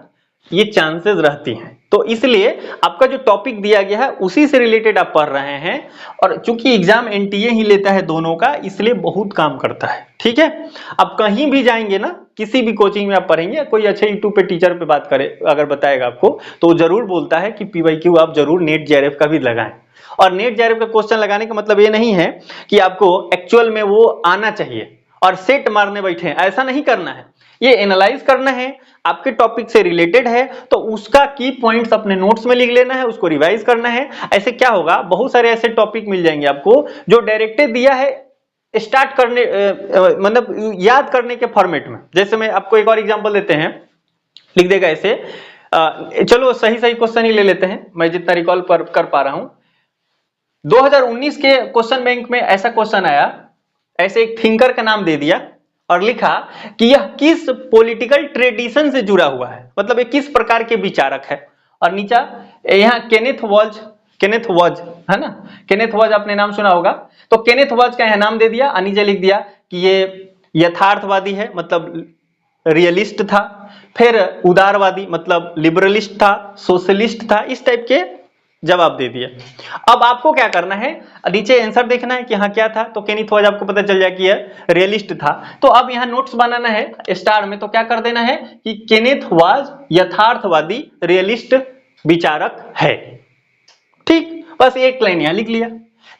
ये चांसेस रहती हैं। तो इसलिए आपका जो टॉपिक दिया गया है उसी से रिलेटेड आप पढ़ रहे हैं, और चूंकि एग्जाम एनटीए ही लेता है दोनों का, इसलिए बहुत काम करता है। ठीक है, अब कहीं भी जाएंगे ना, किसी भी कोचिंग में आप पढ़ेंगे, कोई अच्छे यूट्यूब पे टीचर पे बात करे, अगर बताएगा आपको, तो जरूर बोलता है कि पीवाईक्यू आप जरूर नेट जेआरएफ का भी लगाएं। और नेट जेआरएफ का क्वेश्चन लगाने का मतलब ये नहीं है कि आपको एक्चुअल में वो आना चाहिए और सेट मारने बैठे, ऐसा नहीं करना है। ये एनालाइज करना है, आपके टॉपिक से रिलेटेड है तो उसका की पॉइंट्स अपने नोट्स में लिख लेना है, उसको रिवाइज करना है। ऐसे क्या होगा, बहुत सारे ऐसे टॉपिक मिल जाएंगे आपको जो डायरेक्टेड दिया है स्टार्ट करने, मतलब याद करने के फॉर्मेट में। जैसे मैं आपको एक और एग्जांपल देते हैं, लिख देगा ऐसे, चलो सही क्वेश्चन ही ले लेते हैं, मैं जितना रिकॉल कर पा रहा हूं। 2019 के क्वेश्चन बैंक में ऐसा क्वेश्चन आया, ऐसे एक थिंकर का नाम दे दिया और लिखा कि यह किस पॉलिटिकल ट्रेडिशन से जुड़ा हुआ है, मतलब ये किस प्रकार के विचारक है। और नीचा यहाँ केनेथ वॉज है ना, केनेथ वॉज आपने नाम सुना होगा, तो केनेथ वॉज का यहाँ नाम दे दिया, नीचे लिख दिया कि ये यथार्थवादी है, मतलब रियलिस्ट था, फिर उदारवादी मतलब लिबरलिस्ट था, सोशलिस्ट था, इस टाइप के जवाब दे दिया। अब आपको क्या करना है, नीचे आंसर देखना है कि हाँ क्या था, तो केनेथ वॉज आपको पता चल जाए कि यह रियलिस्ट था। तो अब यहाँ नोट्स बनाना है स्टार में, तो क्या कर देना है कि केनेथ वॉज यथार्थवादी रियलिस्ट विचारक है। ठीक, बस एक लाइन यहाँ लिख लिया।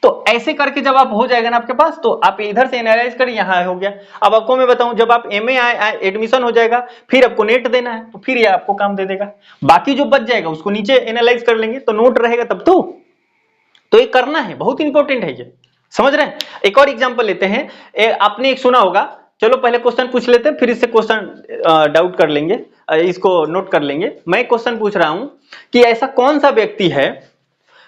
तो ऐसे करके जब आप हो जाएगा ना आपके पास, तो आप इधर से एनालाइज करिए, यहाँ हो गया। अब आपको मैं बताऊं, जब आप एमए एडमिशन हो जाएगा, फिर आपको नेट देना है, तो फिर ये आपको काम दे देगा। बाकी जो बच जाएगा उसको नीचे एनालाइज कर लेंगे, तो नोट रहेगा तब तो ये करना है, बहुत इंपॉर्टेंट है ये, समझ रहे हैं। एक और एग्जाम्पल लेते हैं, आपने एक सुना होगा, चलो पहले क्वेश्चन पूछ लेते हैं, फिर इससे क्वेश्चन डाउट कर लेंगे, इसको नोट कर लेंगे। मैं क्वेश्चन पूछ रहा हूं कि ऐसा कौन सा व्यक्ति है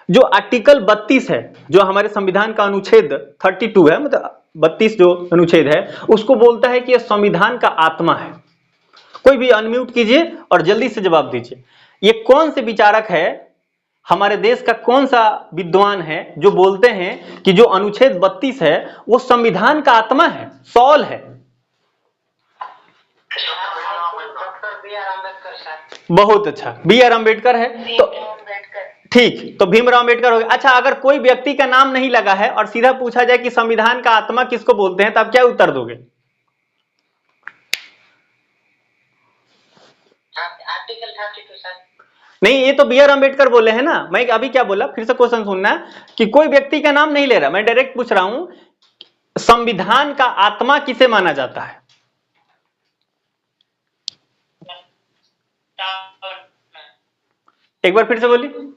जो आर्टिकल 32 है, जो हमारे संविधान का अनुच्छेद 32 है, मतलब 32 जो अनुच्छेद है, उसको बोलता है कि यह संविधान का आत्मा है। कोई भी अनम्यूट कीजिए और जल्दी से जवाब दीजिए। ये कौन से विचारक है, हमारे देश का कौन सा विद्वान है जो बोलते हैं कि जो अनुच्छेद 32 है वो संविधान का आत्मा है, सॉल है?
Doctor B R. अम्बेडकर सर।
बहुत अच्छा, बी.आर. अम्बेडकर है। तो ठीक, तो भीमराव अम्बेडकर हो गया। अच्छा, अगर कोई व्यक्ति का नाम नहीं लगा है और सीधा पूछा जाए कि संविधान का आत्मा किसको बोलते हैं, तो आप क्या उत्तर दोगे?
Article 32 sir.
नहीं, ये तो बी.आर. अम्बेडकर बोले हैं ना। मैं अभी क्या बोला, फिर से क्वेश्चन सुनना, कि कोई व्यक्ति का नाम नहीं ले रहा, मैं डायरेक्ट पूछ रहा हूं संविधान का आत्मा किसे माना जाता है? एक बार फिर से बोलिए,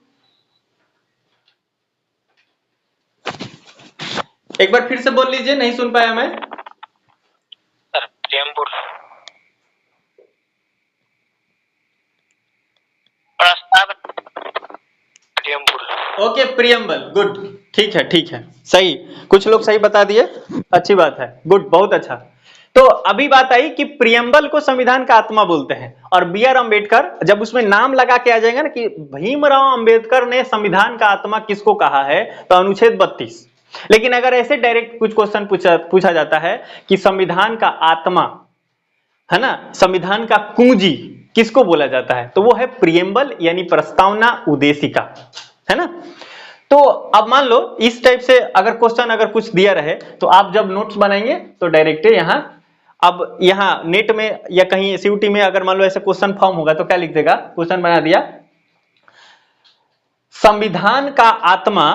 एक बार फिर से बोल लीजिए, नहीं सुन पाया मैं।
सर प्रियम्बुल, प्रस्ताव प्रियम्बुल।
ओके, प्रियम्बल, गुड, ठीक है ठीक है, सही, कुछ लोग सही बता दिए, अच्छी बात है, गुड, बहुत अच्छा। तो अभी बात आई कि प्रियम्बल को संविधान का आत्मा बोलते हैं, और बी.आर. अम्बेडकर, जब उसमें नाम लगा के आ जाएगा ना कि भीमराव अम्बेडकर ने संविधान का आत्मा किसको कहा है, तो अनुच्छेद 32। लेकिन अगर ऐसे डायरेक्ट कुछ क्वेश्चन पूछा जाता है कि संविधान का आत्मा है ना, संविधान का कुंजी किसको बोला जाता है, तो वो है प्रियम्बल, यानी प्रस्तावना उद्देशिका, है ना। तो अब मान लो इस टाइप से अगर क्वेश्चन अगर कुछ दिया रहे, तो आप जब नोट्स बनाएंगे तो डायरेक्ट यहाँ, अब यहाँ नेट में या कहीं सीयूटी में अगर मान लो ऐसे क्वेश्चन फॉर्म होगा, तो क्या लिख देगा, क्वेश्चन बना दिया संविधान का आत्मा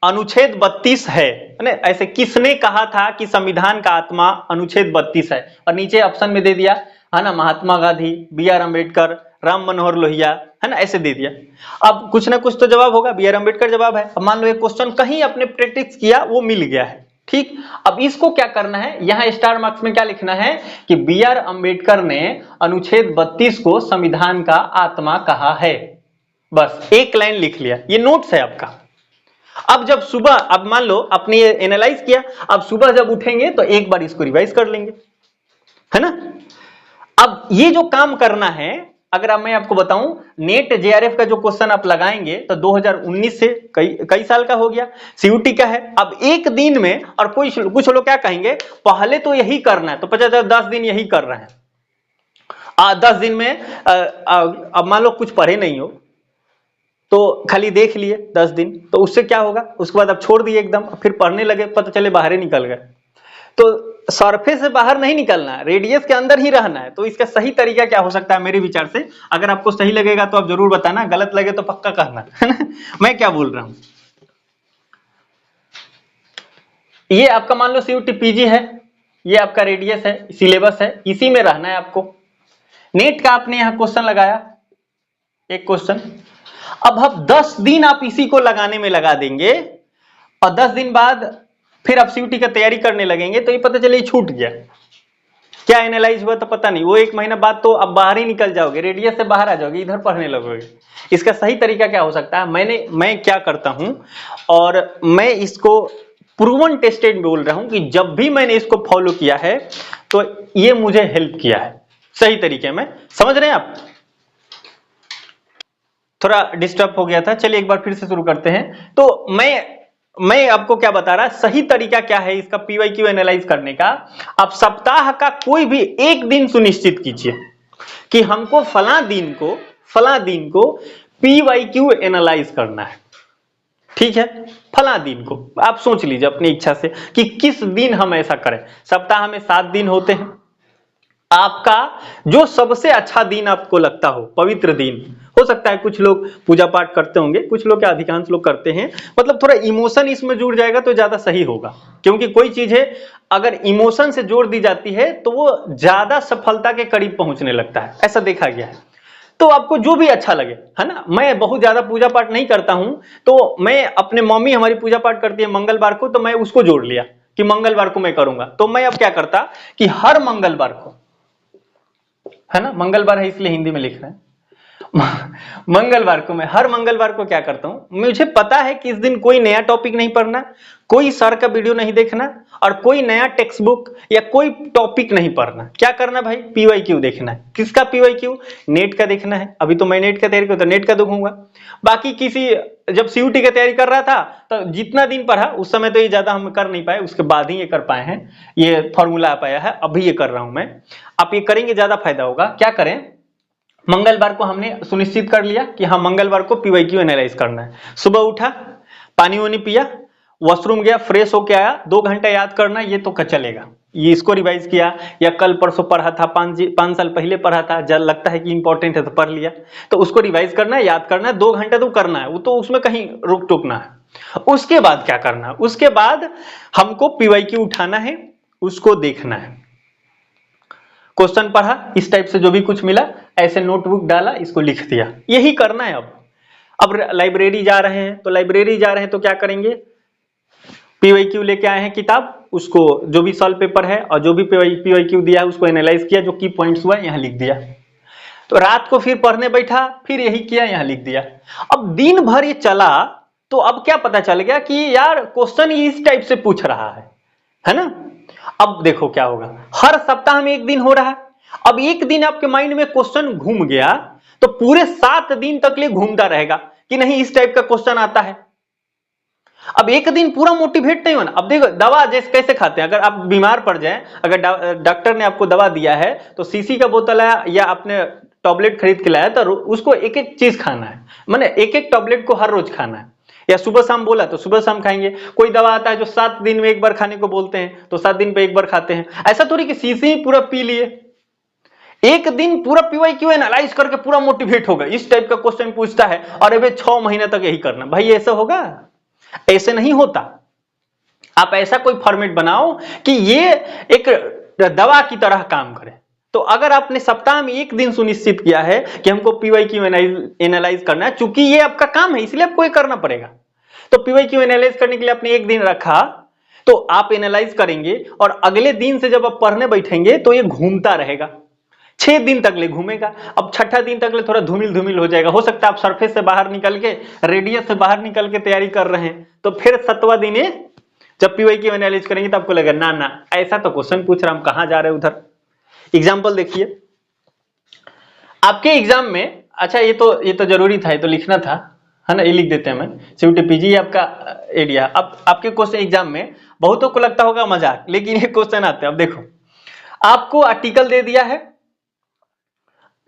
अनुच्छेद 32 है ना? ऐसे किसने कहा था कि संविधान का आत्मा अनुच्छेद 32 है? और नीचे ऑप्शन में दे दिया है ना, महात्मा गांधी, B.R. अम्बेडकर, राम मनोहर लोहिया, है ना, ऐसे दे दिया। अब कुछ ना कुछ तो जवाब होगा, B.R. अम्बेडकर जवाब है। अब मान लो एक क्वेश्चन कहीं अपने प्रैक्टिस किया, वो मिल गया है, ठीक। अब इसको क्या करना है, यहाँ स्टार मार्क्स में क्या लिखना है कि B.R. अम्बेडकर ने अनुच्छेद 32 को संविधान का आत्मा कहा है। बस एक लाइन लिख लिया, ये नोट्स है आपका। अब जब सुबह, अब मान लो आपने ये एनालाइज किया, अब सुबह जब उठेंगे तो एक बार इसको रिवाइज कर लेंगे, है ना। अब ये जो काम करना है, अगर अब मैं आपको बताऊं, नेट जेआरएफ का जो क्वेश्चन आप लगाएंगे तो 2019 से कई साल का हो गया, सीयूटी का है। अब एक दिन में, और कुछ लोग क्या कहेंगे, पहले तो यही करना है, तो 10 दिन यही कर रहे हैं। 10 दिन में अब मान लो कुछ पढ़े नहीं हो तो खाली देख लिए 10 दिन, तो उससे क्या होगा, उसके बाद आप छोड़ दिए एकदम, फिर पढ़ने लगे, पता चले बाहर ही निकल गए। तो सरफेस से बाहर नहीं निकलना है, रेडियस के अंदर ही रहना है। तो इसका सही तरीका क्या हो सकता है मेरे विचार से? अगर आपको सही लगेगा तो आप जरूर बताना, गलत लगे तो पक्का कहना, है ना। मैं क्या बोल रहा हूं, ये आपका मान लो सीयूटी पीजी है, ये आपका रेडियस है, सिलेबस है, इसी में रहना है आपको। नेट का आपने यहां क्वेश्चन लगाया, एक क्वेश्चन, अब हम 10 दिन आप इसी को लगाने में लगा देंगे, और 10 दिन बाद फिर आप सीयूटी का तैयारी करने लगेंगे, तो ये पता चले छूट गया, क्या एनालाइज हुआ तो पता नहीं। वो 1 महीना बाद तो अब बाहर ही निकल जाओगे, रेडियस से बाहर आ जाओगे, इधर पढ़ने लगोगे। इसका सही तरीका क्या हो सकता है, मैं क्या करता हूं, और मैं इसको प्रूवन टेस्टेड बोल रहा हूं कि जब भी मैंने इसको फॉलो किया है तो ये मुझे हेल्प किया है सही तरीके में। समझ रहे हैं आप? थोड़ा डिस्टर्ब हो गया था, चलिए एक बार फिर से शुरू करते हैं। तो मैं आपको क्या बता रहा, सही तरीका क्या है इसका पीवाईक्यू एनालाइज करने का। आप सप्ताह का कोई भी एक दिन सुनिश्चित कीजिए कि हमको फला दिन को पीवाईक्यू एनालाइज करना है, ठीक है। फला दिन को आप सोच लीजिए अपनी इच्छा से कि किस दिन हम ऐसा करें। सप्ताह में 7 दिन होते हैं, आपका जो सबसे अच्छा दिन आपको लगता हो, पवित्र दिन हो सकता है। कुछ लोग पूजा पाठ करते होंगे, कुछ लोग क्या अधिकांश लोग करते हैं, मतलब थोड़ा इमोशन इसमें जुड़ जाएगा तो ज्यादा सही होगा। क्योंकि कोई चीज है अगर इमोशन से जोड़ दी जाती है तो वो ज्यादा सफलता के करीब पहुंचने लगता है, ऐसा देखा गया है। तो आपको जो भी अच्छा लगे, है ना। मैं बहुत ज्यादा पूजा पाठ नहीं करता हूं, तो मैं अपने मम्मी हमारी पूजा पाठ करती है मंगलवार को, तो मैं उसको जोड़ लिया कि मंगलवार को मैं करूंगा। तो मैं अब क्या करता कि हर मंगलवार को, है ना, मंगलवार है इसलिए हिंदी में लिख रहे हैं, मंगलवार को मैं हर मंगलवार को क्या करता हूं, मुझे पता है कि इस दिन कोई नया टॉपिक नहीं पढ़ना, कोई सर का वीडियो नहीं देखना, और कोई नया टेक्स्ट बुक या कोई टॉपिक नहीं पढ़ना। क्या करना भाई, पीवाईक्यू देखना है। किसका पीवाईक्यू? नेट का देखना है। अभी तो मैं नेट का तैयारी करता, नेट का देखूंगा। बाकी जब सीयूटी की तैयारी कर रहा था तो जितना दिन पढ़ा उस समय तो ये ज्यादा हम कर नहीं पाए, उसके बाद ही ये कर पाए हैं, ये फॉर्मूला आ पाया है, अभी ये कर रहा हूं मैं। आप ये करेंगे ज्यादा फायदा होगा। क्या करें, मंगलवार को हमने सुनिश्चित कर लिया कि हाँ मंगलवार को पीवाईक्यू एनालाइज करना है। सुबह उठा, पानी वानी पिया, वॉशरूम गया, फ्रेश होके आया, 2 घंटा याद करना, ये तो चलेगा। ये इसको रिवाइज किया, या कल परसों पढ़ा था, 5 साल पहले पढ़ा था, जब लगता है कि इंपॉर्टेंट है तो पढ़ लिया, तो उसको रिवाइज करना है, याद करना है, 2 घंटा तो करना है, वो तो उसमें कहीं रुक टुकना है। उसके बाद क्या करना है, उसके बाद हमको पीवाईक्यू उठाना है, उसको देखना है। क्वेश्चन पढ़ा, इस टाइप से जो भी कुछ मिला ऐसे नोटबुक डाला, इसको लिख दिया, यही करना है। अब लाइब्रेरी जा रहे हैं तो क्या करेंगे, पीवाईक्यू लेके आए हैं किताब, उसको जो भी सॉल्व पेपर है और जो भी पीवाईक्यू दिया है उसको एनालाइज किया, जो की पॉइंट्स हुआ यहाँ लिख दिया। तो रात को फिर पढ़ने बैठा, फिर यही किया, यहाँ लिख दिया। अब दिन भर ये चला तो अब क्या पता चल गया कि यार क्वेश्चन इस टाइप से पूछ रहा है ना। अब देखो क्या होगा, हर सप्ताह में एक दिन हो रहा है। अब एक दिन आपके माइंड में क्वेश्चन घूम गया तो पूरे 7 दिन तक लिए घूमता रहेगा कि नहीं इस टाइप का क्वेश्चन आता है। अब एक दिन पूरा मोटिवेट नहीं होना। अब देखो दवा जैसे कैसे खाते हैं, अगर आप बीमार पड़ जाएं, अगर डॉक्टर ने आपको दवा दिया है तो सीसी का बोतल है या आपने टॉबलेट खरीद के लाया तो उसको एक एक चीज खाना है, माने एक एक टॉबलेट को हर रोज खाना है, या सुबह शाम बोला तो सुबह शाम खाएंगे। कोई दवा आता है जो 7 दिन में एक बार खाने को बोलते हैं तो 7 दिन पे एक बार खाते हैं। ऐसा थोड़ी कि सीसी ही पूरा पी लिए, एक दिन पूरा पीवाईक्यू एनालाइज करके पूरा मोटिवेट होगा, इस टाइप का क्वेश्चन पूछता है और अबे 6 महीने तक यही करना। भाई ऐसा होगा? ऐसे नहीं होता। आप ऐसा कोई फॉर्मेट बनाओ कि ये एक दवा की तरह काम करे। तो अगर आपने सप्ताह में एक दिन सुनिश्चित किया है कि हमको पीवाईक्यू एनालाइज करना है, चूंकि ये आपका काम है इसलिए आपको ये करना पड़ेगा, तो पीवाईक्यू एनालाइज करने के लिए आपने एक दिन रखा, तो आप एनालाइज करेंगे और अगले दिन से जब आप पढ़ने बैठेंगे तो ये घूमता रहेगा, 6 दिन तक ले घूमेगा। अब छठा दिन तक ले थोड़ा धूमिल धूमिल हो जाएगा, हो सकता है आप सरफेस से बाहर निकल के, रेडियस से बाहर निकल के तैयारी कर रहे हैं, तो फिर 7वां दिन जब पीवाईक्यू एनालाइज करेंगे तो आपको लगेगा ना ना ऐसा तो क्वेश्चन पूछ रहा, हम कहां जा रहे हैं उधर। एग्जाम्पल देखिए आपके एग्जाम में, अच्छा ये तो जरूरी था, ये तो लिखना था, है ना, ये लिख देते हैं मैं, CUT-PG आपका एरिया। अब आपके क्वेश्चन एग्जाम में बहुतों को लगता होगा मजाक, लेकिन ये क्वेश्चन आते हैं। अब देखो आपको आर्टिकल दे दिया है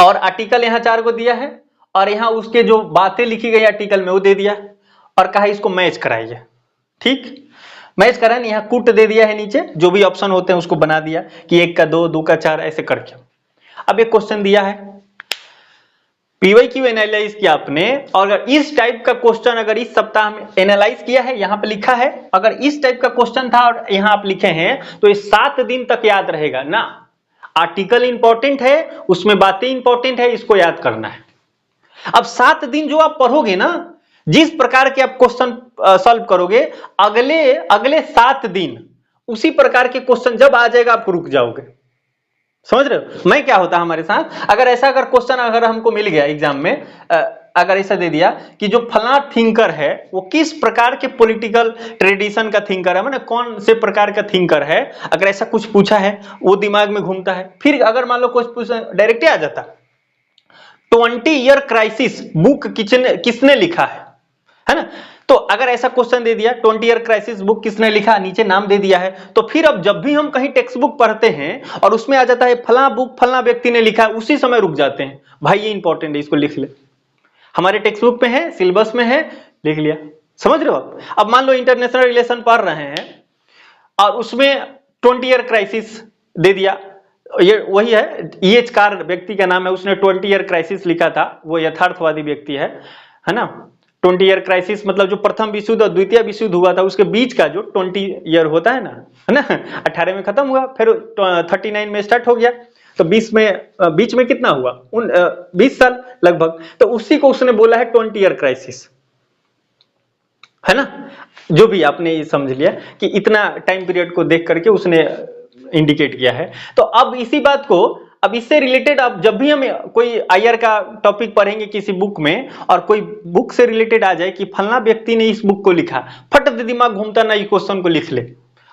और आर्टिकल यहाँ 4 को दिया है और यहाँ उसके जो बातें लिखी गई आर्टिकल में वो दे दिया और कहा इसको मैच कराइए। ठीक, मैच कराने यहाँ कुट दे दिया है, नीचे जो भी ऑप्शन होते हैं उसको बना दिया कि 1 का 2, 2 का 4 ऐसे करके। अब एक क्वेश्चन दिया है, पीवाईक्यू एनालाइज किया आपने, और अगर इस टाइप का क्वेश्चन अगर इस सप्ताह में एनालाइज किया है, यहाँ पे लिखा है, अगर इस टाइप का क्वेश्चन था और यहाँ आप लिखे हैं तो ये 7 दिन तक याद रहेगा ना। आर्टिकल इंपॉर्टेंट है, उसमें बातें इंपॉर्टेंट है, इसको याद करना है। अब 7 दिन जो आप पढ़ोगे ना, जिस प्रकार के आप क्वेश्चन सॉल्व करोगे, अगले 7 दिन उसी प्रकार के क्वेश्चन जब आ जाएगा आप रुक जाओगे। समझ रहे हो मैं क्या होता हमारे साथ? अगर क्वेश्चन अगर हमको मिल गया एग्जाम में, अगर ऐसा दे दिया कि जो फला थिंकर है वो किस प्रकार के पॉलिटिकल ट्रेडिशन का थिंकर है, मतलब कौन से प्रकार का थिंकर है, अगर ऐसा कुछ पूछा है वो दिमाग में घूमता है। फिर अगर मान लो कुछ डायरेक्ट आ जाता, 20 ईयर क्राइसिस बुक किसने लिखा है ना, तो अगर ऐसा क्वेश्चन दे दिया 20 ईयर क्राइसिस बुक किसने लिखा, नीचे नाम दे दिया है, तो फिर अब जब भी हम कहीं टेक्स्ट बुक पढ़ते हैं और उसमें आ जाता है फला बुक फला व्यक्ति ने लिखा है, उसी समय रुक जाते हैं। भाई ये इंपॉर्टेंट है, इसको लिख ले, हमारे टेक्स्ट बुक में है, सिलेबस में है, लिख लिया। समझ रहे हो आप? अब मान लो इंटरनेशनल रिलेशन पढ़ रहे हैं और उसमें 20 ईयर क्राइसिस दे दिया, ये वही है, EH कार व्यक्ति का नाम है, उसने 20 ईयर क्राइसिस लिखा था, वो यथार्थवादी व्यक्ति है ना। 20 ईयर क्राइसिस मतलब जो प्रथम विश्व युद्ध और द्वितीय विश्व युद्ध हुआ था उसके बीच का जो 20 ईयर होता है ना, 18 में खत्म हुआ, फिर 39 में स्टार्ट हो गया, तो बीच में कितना हुआ, 20 साल लगभग, तो उसी को उसने बोला है 20 ईयर क्राइसिस, है ना। जो भी आपने ये समझ लिया कि इतना टाइम पीरियड को देख करके उसने इंडिकेट किया है। तो अब इसी बात को, अब इससे रिलेटेड अब जब भी हम कोई IR का टॉपिक पढ़ेंगे किसी बुक में और कोई बुक से रिलेटेड आ जाए कि फलना व्यक्ति ने इस बुक को लिखा, फट दिमाग घूमता ना, ये क्वेश्चन को लिख ले,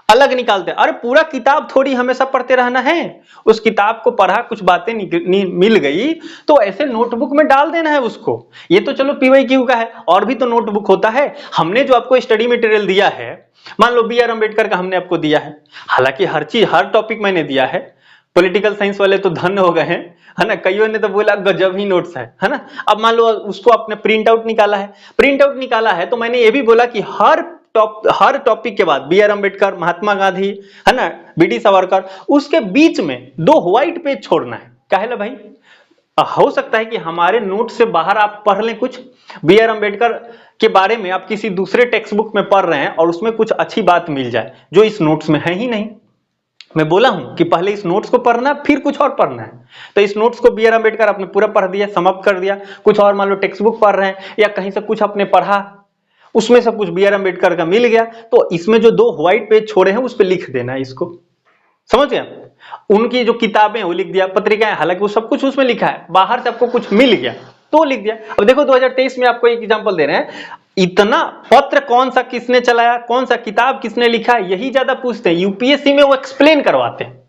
अलग निकालते। अरे पूरा किताब थोड़ी हमेशा पढ़ते रहना है, उस किताब को पढ़ा, कुछ बातें मिल गई तो ऐसे नोटबुक में डाल देना है उसको। ये तो चलो PYQ का है, और भी तो नोटबुक होता है। हमने जो आपको स्टडी मटेरियल दिया है, मान लो BR अम्बेडकर का हमने आपको दिया है, हालांकि हर चीज हर टॉपिक मैंने दिया है, पॉलिटिकल साइंस वाले तो धन्य हो गए हैं, है ना, कईयों ने तो बोला गजब ही नोट्स है ना। अब मान लो उसको आपने प्रिंट आउट निकाला है, तो मैंने ये भी बोला कि हर टॉपिक के बाद BR अम्बेडकर, महात्मा गांधी, है ना, BD सावरकर, उसके बीच में 2 व्हाइट पेज छोड़ना है। काहे ला भाई, हो सकता है कि हमारे नोट से बाहर आप पढ़ लें कुछ, BR अम्बेडकर के बारे में आप किसी दूसरे टेक्स्ट बुक में पढ़ रहे हैं और उसमें कुछ अच्छी बात मिल जाए जो इस नोट्स में है ही नहीं। मैं बोला हूं कि पहले इस नोट्स को पढ़ना फिर कुछ और पढ़ना है, तो इस नोट्स को BR अम्बेडकर आपने पूरा पढ़ दिया, समाप्त कर दिया, कुछ और मान लो टेक्स्ट बुक पढ़ रहे हैं या कहीं से कुछ आपने पढ़ा, उसमें सब कुछ BR अम्बेडकर का मिल गया, तो इसमें जो 2 व्हाइट पेज छोड़े हैं उस पर लिख देना है इसको। समझ गए? उनकी जो किताबें वो लिख दिया, पत्रिकाएं, हालांकि वो सब कुछ उसमें लिखा है, बाहर से आपको कुछ मिल गया तो लिख दिया। अब देखो 2023 में आपको एक एग्जांपल दे रहे हैं, इतना पत्र कौन सा किसने चलाया, कौन सा किताब किसने लिखा, यही ज्यादा पूछते हैं। UPSC में वो एक्सप्लेन करवाते हैं,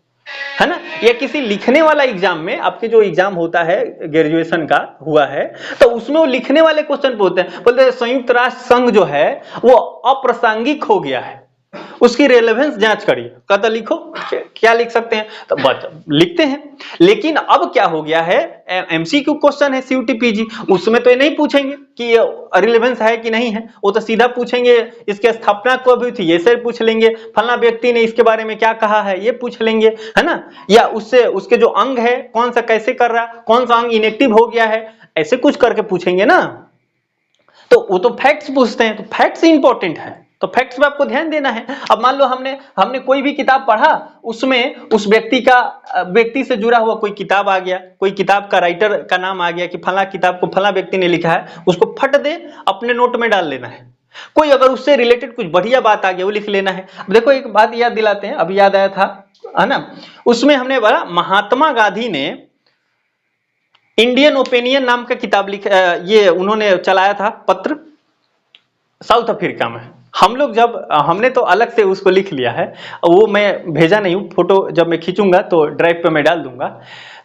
है ना। या किसी लिखने वाला एग्जाम में, आपके जो एग्जाम होता है ग्रेजुएशन का हुआ है, तो उसमें वो लिखने वाले क्वेश्चन बोलते हैं संयुक्त राष्ट्र संघ जो है वो अप्रासंगिक हो गया है, उसकी रेलेवेंस जांच करिए। कहता लिखो, क्या लिख सकते हैं तो लिखते हैं। लेकिन अब क्या हो गया है, एमसीक्यू क्वेश्चन है सीयूटी-पीजी, उसमें तो ये नहीं पूछेंगे कि रिलेवेंस है कि नहीं है, वो तो सीधा पूछेंगे इसके स्थापना कब हुई थी, ये से पूछ लेंगे, फला व्यक्ति ने इसके बारे में क्या कहा है ये पूछ लेंगे, है ना, या उससे उसके जो अंग है कौन सा कैसे कर रहा है, कौन सा अंग इनएक्टिव हो गया है, ऐसे कुछ करके पूछेंगे ना। तो वो तो फैक्ट्स पूछते हैं, तो फैक्ट्स इंपॉर्टेंट है, तो फैक्ट्स पे आपको ध्यान देना है। अब मान लो हमने कोई भी किताब पढ़ा, उसमें उस व्यक्ति से जुड़ा हुआ कोई किताब आ गया, कोई किताब का राइटर का नाम आ गया कि फला किताब को फला व्यक्ति ने लिखा है, उसको फट दे अपने नोट में डाल लेना है। कोई अगर उससे रिलेटेड कुछ बढ़िया बात आ गया वो लिख लेना है। अब देखो एक बात याद दिलाते हैं, अभी याद आया था, है ना, उसमें हमने बोला महात्मा गांधी ने इंडियन ओपिनियन नाम का किताब लिखा, ये उन्होंने चलाया था पत्र साउथ अफ्रीका में। हम लोग जब हमने तो अलग से उसको लिख लिया है, वो मैं भेजा नहीं हूँ, फोटो जब मैं खींचूंगा तो ड्राइव पे मैं डाल दूंगा।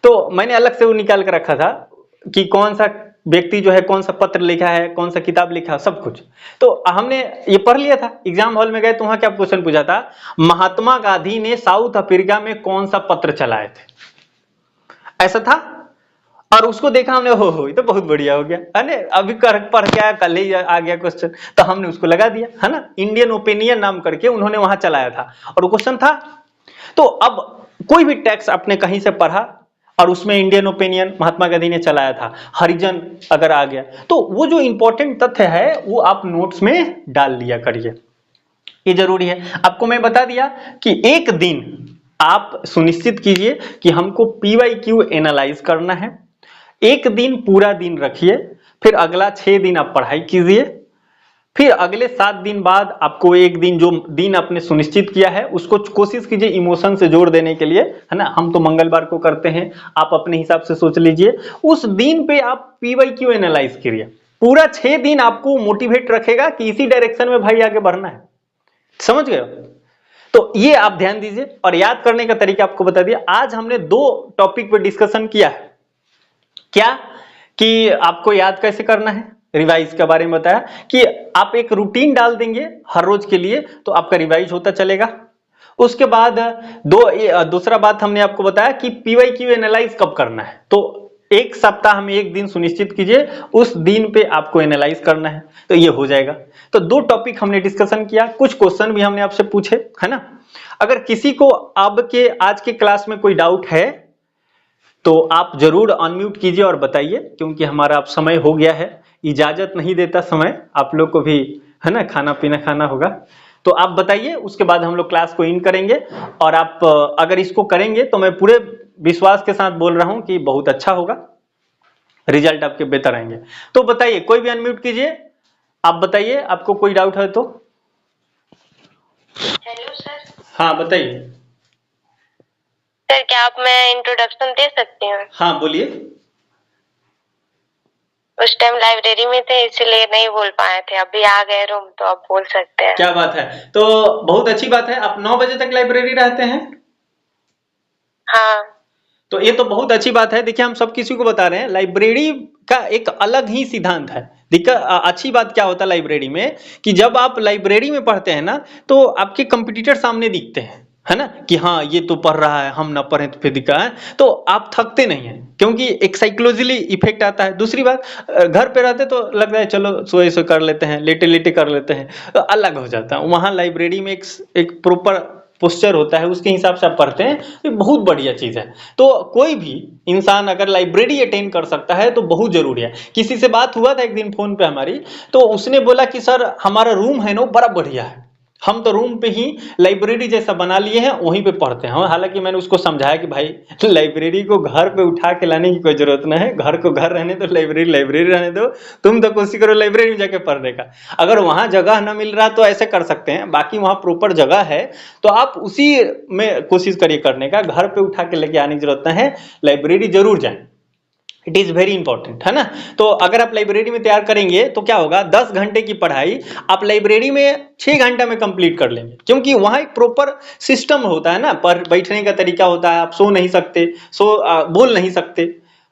तो मैंने अलग से वो निकाल कर रखा था कि कौन सा व्यक्ति जो है कौन सा पत्र लिखा है, कौन सा किताब लिखा है, सब कुछ। तो हमने ये पढ़ लिया था, एग्जाम हॉल में गए तो वहां क्या क्वेश्चन पूछा था, महात्मा गांधी ने साउथ अफ्रीका में कौन सा पत्र चलाए थे, ऐसा था। और उसको देखा हमने, हो ये तो बहुत बढ़िया हो गया, है ना, अभी पढ़ के आया, कल ही आ गया क्वेश्चन, तो हमने उसको लगा दिया, है ना, इंडियन ओपिनियन नाम करके उन्होंने वहां चलाया था और वो क्वेश्चन था। तो अब कोई भी टेक्स्ट आपने कहीं से पढ़ा और उसमें इंडियन ओपिनियन महात्मा गांधी ने चलाया था, हरिजन अगर आ गया, तो वो जो इंपॉर्टेंट तथ्य है वो आप नोट्स में डाल लिया करिए, ये जरूरी है। आपको मैं बता दिया कि एक दिन आप सुनिश्चित कीजिए कि हमको पीवाईक्यू एनालाइज करना है, एक दिन पूरा दिन रखिए, फिर अगला 6 दिन आप पढ़ाई कीजिए, फिर अगले 7 दिन बाद आपको एक दिन, जो दिन आपने सुनिश्चित किया है उसको कोशिश कीजिए इमोशन से जोड़ देने के लिए, है ना, हम तो मंगलवार को करते हैं, आप अपने हिसाब से सोच लीजिए, उस दिन पे आप पीवाईक्यू एनालाइज करिए। पूरा 6 दिन आपको मोटिवेट रखेगा कि इसी डायरेक्शन में भाई आगे बढ़ना है, समझ गए? तो ये आप ध्यान दीजिए। और याद करने का तरीका आपको बता दिया। आज हमने 2 टॉपिक पे डिस्कशन किया है, क्या कि आपको याद कैसे करना है, रिवाइज के बारे में बताया कि आप एक रूटीन डाल देंगे हर रोज के लिए तो आपका रिवाइज होता चलेगा। उसके बाद दूसरा बात हमने आपको बताया कि पीवाईक्यू एनालाइज कब करना है, तो एक सप्ताह में एक दिन सुनिश्चित कीजिए, उस दिन पे आपको एनालाइज करना है, तो ये हो जाएगा। तो 2 टॉपिक हमने डिस्कशन किया, कुछ क्वेश्चन भी हमने आपसे पूछे, है ना। अगर किसी को आज के क्लास में कोई डाउट है तो आप जरूर अनम्यूट कीजिए और बताइए, क्योंकि हमारा अब समय हो गया है, इजाजत नहीं देता समय, आप लोग को भी, है ना, खाना पीना खाना होगा। तो आप बताइए, उसके बाद हम लोग क्लास को इन करेंगे। और आप अगर इसको करेंगे तो मैं पूरे विश्वास के साथ बोल रहा हूं कि बहुत अच्छा होगा, रिजल्ट आपके बेहतर आएंगे। तो बताइए, कोई भी अनम्यूट कीजिए, आप बताइए, आपको कोई डाउट है तो।
Hello sir.
हाँ बताइए।
सर क्या आप मैं इंट्रोडक्शन दे सकती हूँ?
हाँ बोलिए।
उस टाइम लाइब्रेरी में थे इसलिए नहीं बोल पाए थे, अभी आ गए रूम तो आप बोल सकते हैं।
क्या बात है, तो बहुत अच्छी बात है। आप 9 बजे तक लाइब्रेरी रहते हैं?
हाँ।
तो ये तो बहुत अच्छी बात है। देखिए हम सब किसी को बता रहे हैं, लाइब्रेरी का एक अलग ही सिद्धांत है। देखिए अच्छी बात क्या होता है लाइब्रेरी में, कि जब आप लाइब्रेरी में पढ़ते हैं ना, तो आपके कंपटीटर सामने दिखते हैं, है ना, कि हाँ ये तो पढ़ रहा है, हम ना पढ़े तो फिर दिखा है, तो आप थकते नहीं हैं, क्योंकि एक साइकोलॉजिकली इफेक्ट आता है। दूसरी बात, घर पे रहते तो लगता है चलो सोए सो कर लेते हैं, लेटे लेटे कर लेते हैं, तो अलग हो जाता है। वहाँ लाइब्रेरी में एक प्रॉपर पोस्चर होता है, उसके हिसाब से आप पढ़ते हैं, ये बहुत बढ़िया चीज है। तो कोई भी इंसान अगर लाइब्रेरी अटेंड कर सकता है तो बहुत जरूरी है। किसी से बात हुआ था एक दिन फोन पे हमारी, तो उसने बोला कि सर हमारा रूम है ना बड़ा बढ़िया है, हम तो रूम पे ही लाइब्रेरी जैसा बना लिए हैं, वहीं पे पढ़ते हैं। हालांकि मैंने उसको समझाया कि भाई लाइब्रेरी को घर पे उठा के लाने की कोई जरूरत नहीं है, घर को घर रहने दो, लाइब्रेरी लाइब्रेरी रहने दो, तुम तो कोशिश करो लाइब्रेरी में जाके पढ़ने का। अगर वहां जगह ना मिल रहा तो ऐसे कर सकते हैं, बाकी वहां प्रॉपर जगह है तो आप उसी में कोशिश करिए करने का, घर पे उठा के लेके आने की जरूरत नहीं है, लाइब्रेरी जरूर जाए, इट इज वेरी इंपॉर्टेंट, है ना। तो अगर आप लाइब्रेरी में तैयार करेंगे तो क्या होगा, 10 घंटे की पढ़ाई आप लाइब्रेरी में 6 घंटा में कंप्लीट कर लेंगे, क्योंकि वहां एक प्रॉपर सिस्टम होता है ना, पर बैठने का तरीका होता है, आप सो नहीं सकते, बोल नहीं सकते,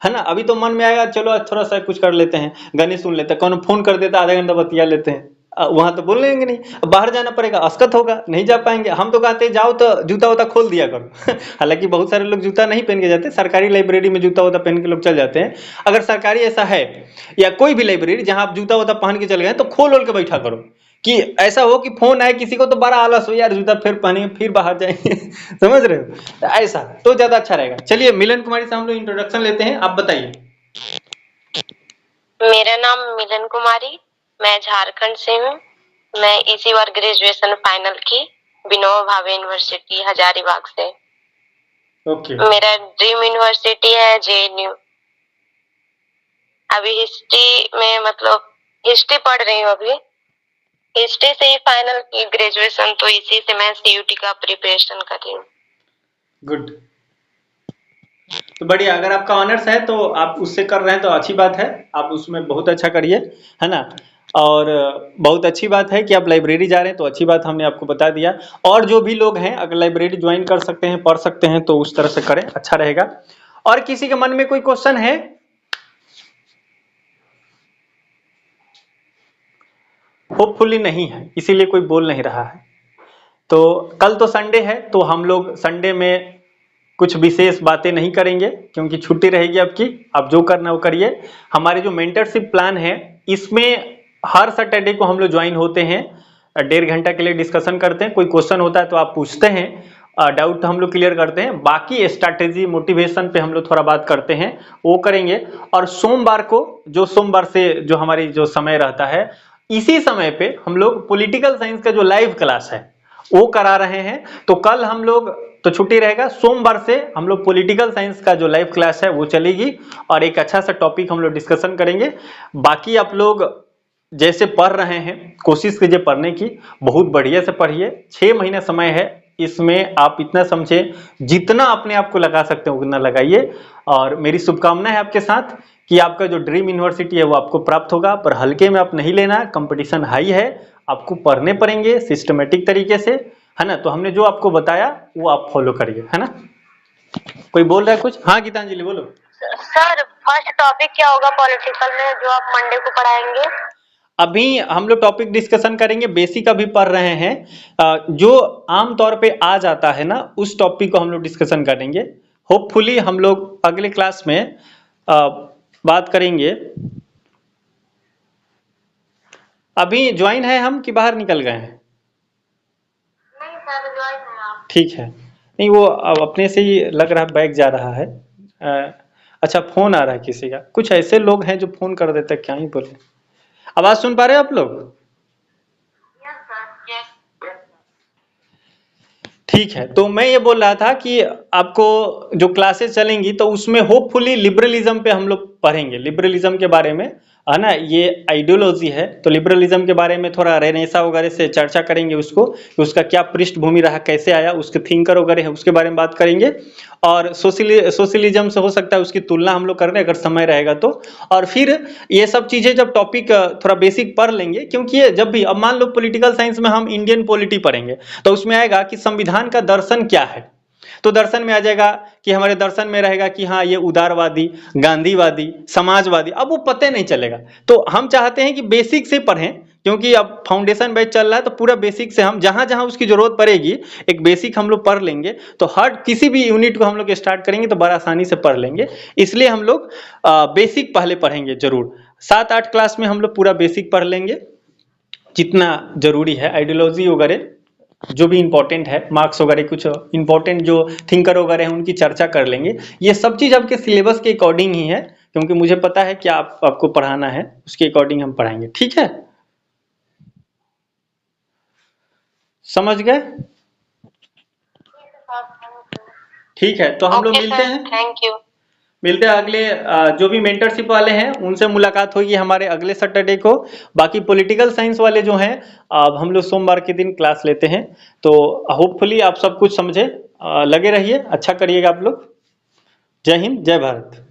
है ना। अभी तो मन में आएगा चलो थोड़ा सा कुछ कर लेते हैं, गाने सुन लेते हैं, कौन फोन कर देता, आधा घंटा बतिया लेते हैं, वहां तो बोल लेंगे नहीं, बाहर जाना पड़ेगा, अस्कत होगा, नहीं जा पाएंगे। हम तो कहते हैं जाओ तो जूता वूता खोल दिया करो हालांकि बहुत सारे लोग जूता नहीं पहन के जाते, सरकारी लाइब्रेरी में जूता वूता पहन के लोग चल जाते हैं। अगर सरकारी ऐसा है या कोई भी लाइब्रेरी जहां आप जूता वूता पहन के चल गए तो खोल ओल के बैठा करो, कि ऐसा हो कि फोन आए किसी को तो बड़ा आलस हो यार जूता फिर पहनेंगे फिर बाहर जाएंगे समझ रहे हो, ऐसा तो ज्यादा अच्छा रहेगा। चलिए मिलन कुमारी से हम लोग इंट्रोडक्शन लेते हैं, आप बताइए।
मेरा नाम मिलन कुमारी, मैं झारखंड से हूँ। मैं इसी बार ग्रेजुएशन फाइनल की विनोबा भावे यूनिवर्सिटी हजारीबाग से।
ओके
मेरा ड्रीम यूनिवर्सिटी है जेएनयू। अभी हिस्ट्री में मतलब हिस्ट्री पढ़ रही हूँ, अभी हिस्ट्री से ही फाइनल की ग्रेजुएशन, तो इसी से मैं सीयूटी का प्रिपरेशन कर रही हूँ।
गुड, तो बढ़िया। अगर आपका ऑनर्स है तो आप उससे कर रहे हैं तो अच्छी बात है, आप उसमें बहुत अच्छा करिए, है ना। और बहुत अच्छी बात है कि आप लाइब्रेरी जा रहे हैं, तो अच्छी बात हमने आपको बता दिया। और जो भी लोग हैं अगर लाइब्रेरी ज्वाइन कर सकते हैं, पढ़ सकते हैं, तो उस तरह से करें, अच्छा रहेगा। और किसी के मन में कोई क्वेश्चन है? होपफुली नहीं है, इसीलिए कोई बोल नहीं रहा है। तो कल तो संडे है, तो हम लोग संडे में कुछ विशेष बातें नहीं करेंगे क्योंकि छुट्टी रहेगी आपकी। आप जो करना है वो करिए। हमारे जो मेंटरशिप प्लान है इसमें हर सैटरडे को हम लोग ज्वाइन होते हैं, 1.5 घंटा के लिए डिस्कशन करते हैं। कोई क्वेश्चन होता है तो आप पूछते हैं, डाउट हम लोग क्लियर करते हैं। बाकी स्ट्रैटेजी मोटिवेशन पे हम लोग थोड़ा बात करते हैं, वो करेंगे। और सोमवार को सोमवार से जो हमारी जो समय रहता है, इसी समय पे हम लोग पॉलिटिकल साइंस का जो लाइव क्लास है वो करा रहे हैं। तो कल हम लोग तो छुट्टी रहेगा, सोमवार से हम लोग पॉलिटिकल साइंस का जो लाइव क्लास है वो चलेगी और एक अच्छा सा टॉपिक हम लोग डिस्कशन करेंगे। बाकी आप लोग जैसे पढ़ रहे हैं कोशिश कीजिए पढ़ने की, बहुत बढ़िया से पढ़िए। 6 महीने समय है, इसमें आप इतना समझे जितना अपने आप को लगा सकते हैं उतना लगाइए। और मेरी शुभकामनाएं है आपके साथ कि आपका जो ड्रीम यूनिवर्सिटी है वो आपको प्राप्त होगा, पर हल्के में आप नहीं लेना, कंपटीशन हाई है, आपको पढ़ने पड़ेंगे सिस्टमेटिक तरीके से, है ना। तो हमने जो आपको बताया वो आप फॉलो करिए, है ना। कोई बोल रहा है कुछ? हाँ गीतांजलि बोलो।
सर फर्स्ट टॉपिक क्या होगा पॉलिटिकल में जो आप मंडे को पढ़ाएंगे?
अभी हम लोग टॉपिक डिस्कशन करेंगे, बेसिक अभी पढ़ रहे हैं। जो आम तौर पे आ जाता है ना उस टॉपिक को हम लोग डिस्कशन करेंगे। होपफुली हम लोग अगले क्लास में बात करेंगे। अभी ज्वाइन है हम कि बाहर निकल गए हैं?
नहीं सर ज्वाइन है आप।
ठीक है, नहीं वो अब अपने से ही लग रहा बैग जा रहा है। अच्छा फोन आ रहा है किसी का, कुछ ऐसे लोग हैं जो फोन कर देते हैं, क्या ही बोले। आवाज सुन पा रहे हो आप लोग?
Yes sir yes.
ठीक है, तो मैं ये बोल रहा था कि आपको जो क्लासेस चलेंगी तो उसमें होपफुली लिबरलिज्म पे हम लोग पढ़ेंगे, लिबरलिज्म के बारे में, है ना। ये आइडियोलॉजी है तो लिबरलिज्म के बारे में थोड़ा रेनेसा वगैरह से चर्चा करेंगे, उसको कि उसका क्या पृष्ठभूमि रहा, कैसे आया, उसके थिंकर वगैरह है उसके बारे में बात करेंगे। और सोशलिज्म से हो सकता है उसकी तुलना हम लोग कर रहे हैं अगर समय रहेगा तो। और फिर ये सब चीजें जब टॉपिक थोड़ा बेसिक पढ़ लेंगे, क्योंकि ये जब भी अब मान लो पॉलिटिकल साइंस में हम इंडियन पॉलिटी पढ़ेंगे तो उसमें आएगा कि संविधान का दर्शन क्या है, तो दर्शन में आ जाएगा कि हमारे दर्शन में रहेगा कि हाँ ये उदारवादी, गांधीवादी, समाजवादी, अब वो पता नहीं चलेगा। तो हम चाहते हैं कि बेसिक से पढ़ें, क्योंकि अब फाउंडेशन बैच चल रहा है तो पूरा बेसिक से हम जहां जहां उसकी जरूरत पड़ेगी एक बेसिक हम लोग पढ़ लेंगे। तो हर किसी भी यूनिट को हम लोग स्टार्ट करेंगे तो बड़ा आसानी से पढ़ लेंगे, इसलिए हम लोग बेसिक पहले पढ़ेंगे जरूर। 7-8 क्लास में हम लोग पूरा बेसिक पढ़ लेंगे जितना जरूरी है। आइडियोलॉजी वगैरह जो भी इंपॉर्टेंट है, मार्क्स वगैरह कुछ इंपॉर्टेंट जो थिंकर वगैरह हैं उनकी चर्चा कर लेंगे। ये सब चीज आपके सिलेबस के अकॉर्डिंग ही है, क्योंकि मुझे पता है कि आपको पढ़ाना है, उसके अकॉर्डिंग हम पढ़ाएंगे। ठीक है, समझ गए? ठीक है, तो हम लोग मिलते हैं।
Thank you.
मिलते हैं अगले जो भी मेंटरशिप वाले हैं उनसे मुलाकात होगी हमारे अगले सैटरडे को। बाकी पॉलिटिकल साइंस वाले जो हैं अब हम लोग सोमवार के दिन क्लास लेते हैं। तो होपफुली आप सब कुछ समझे, लगे रहिए, अच्छा करिएगा आप लोग। जय हिंद, जय भारत।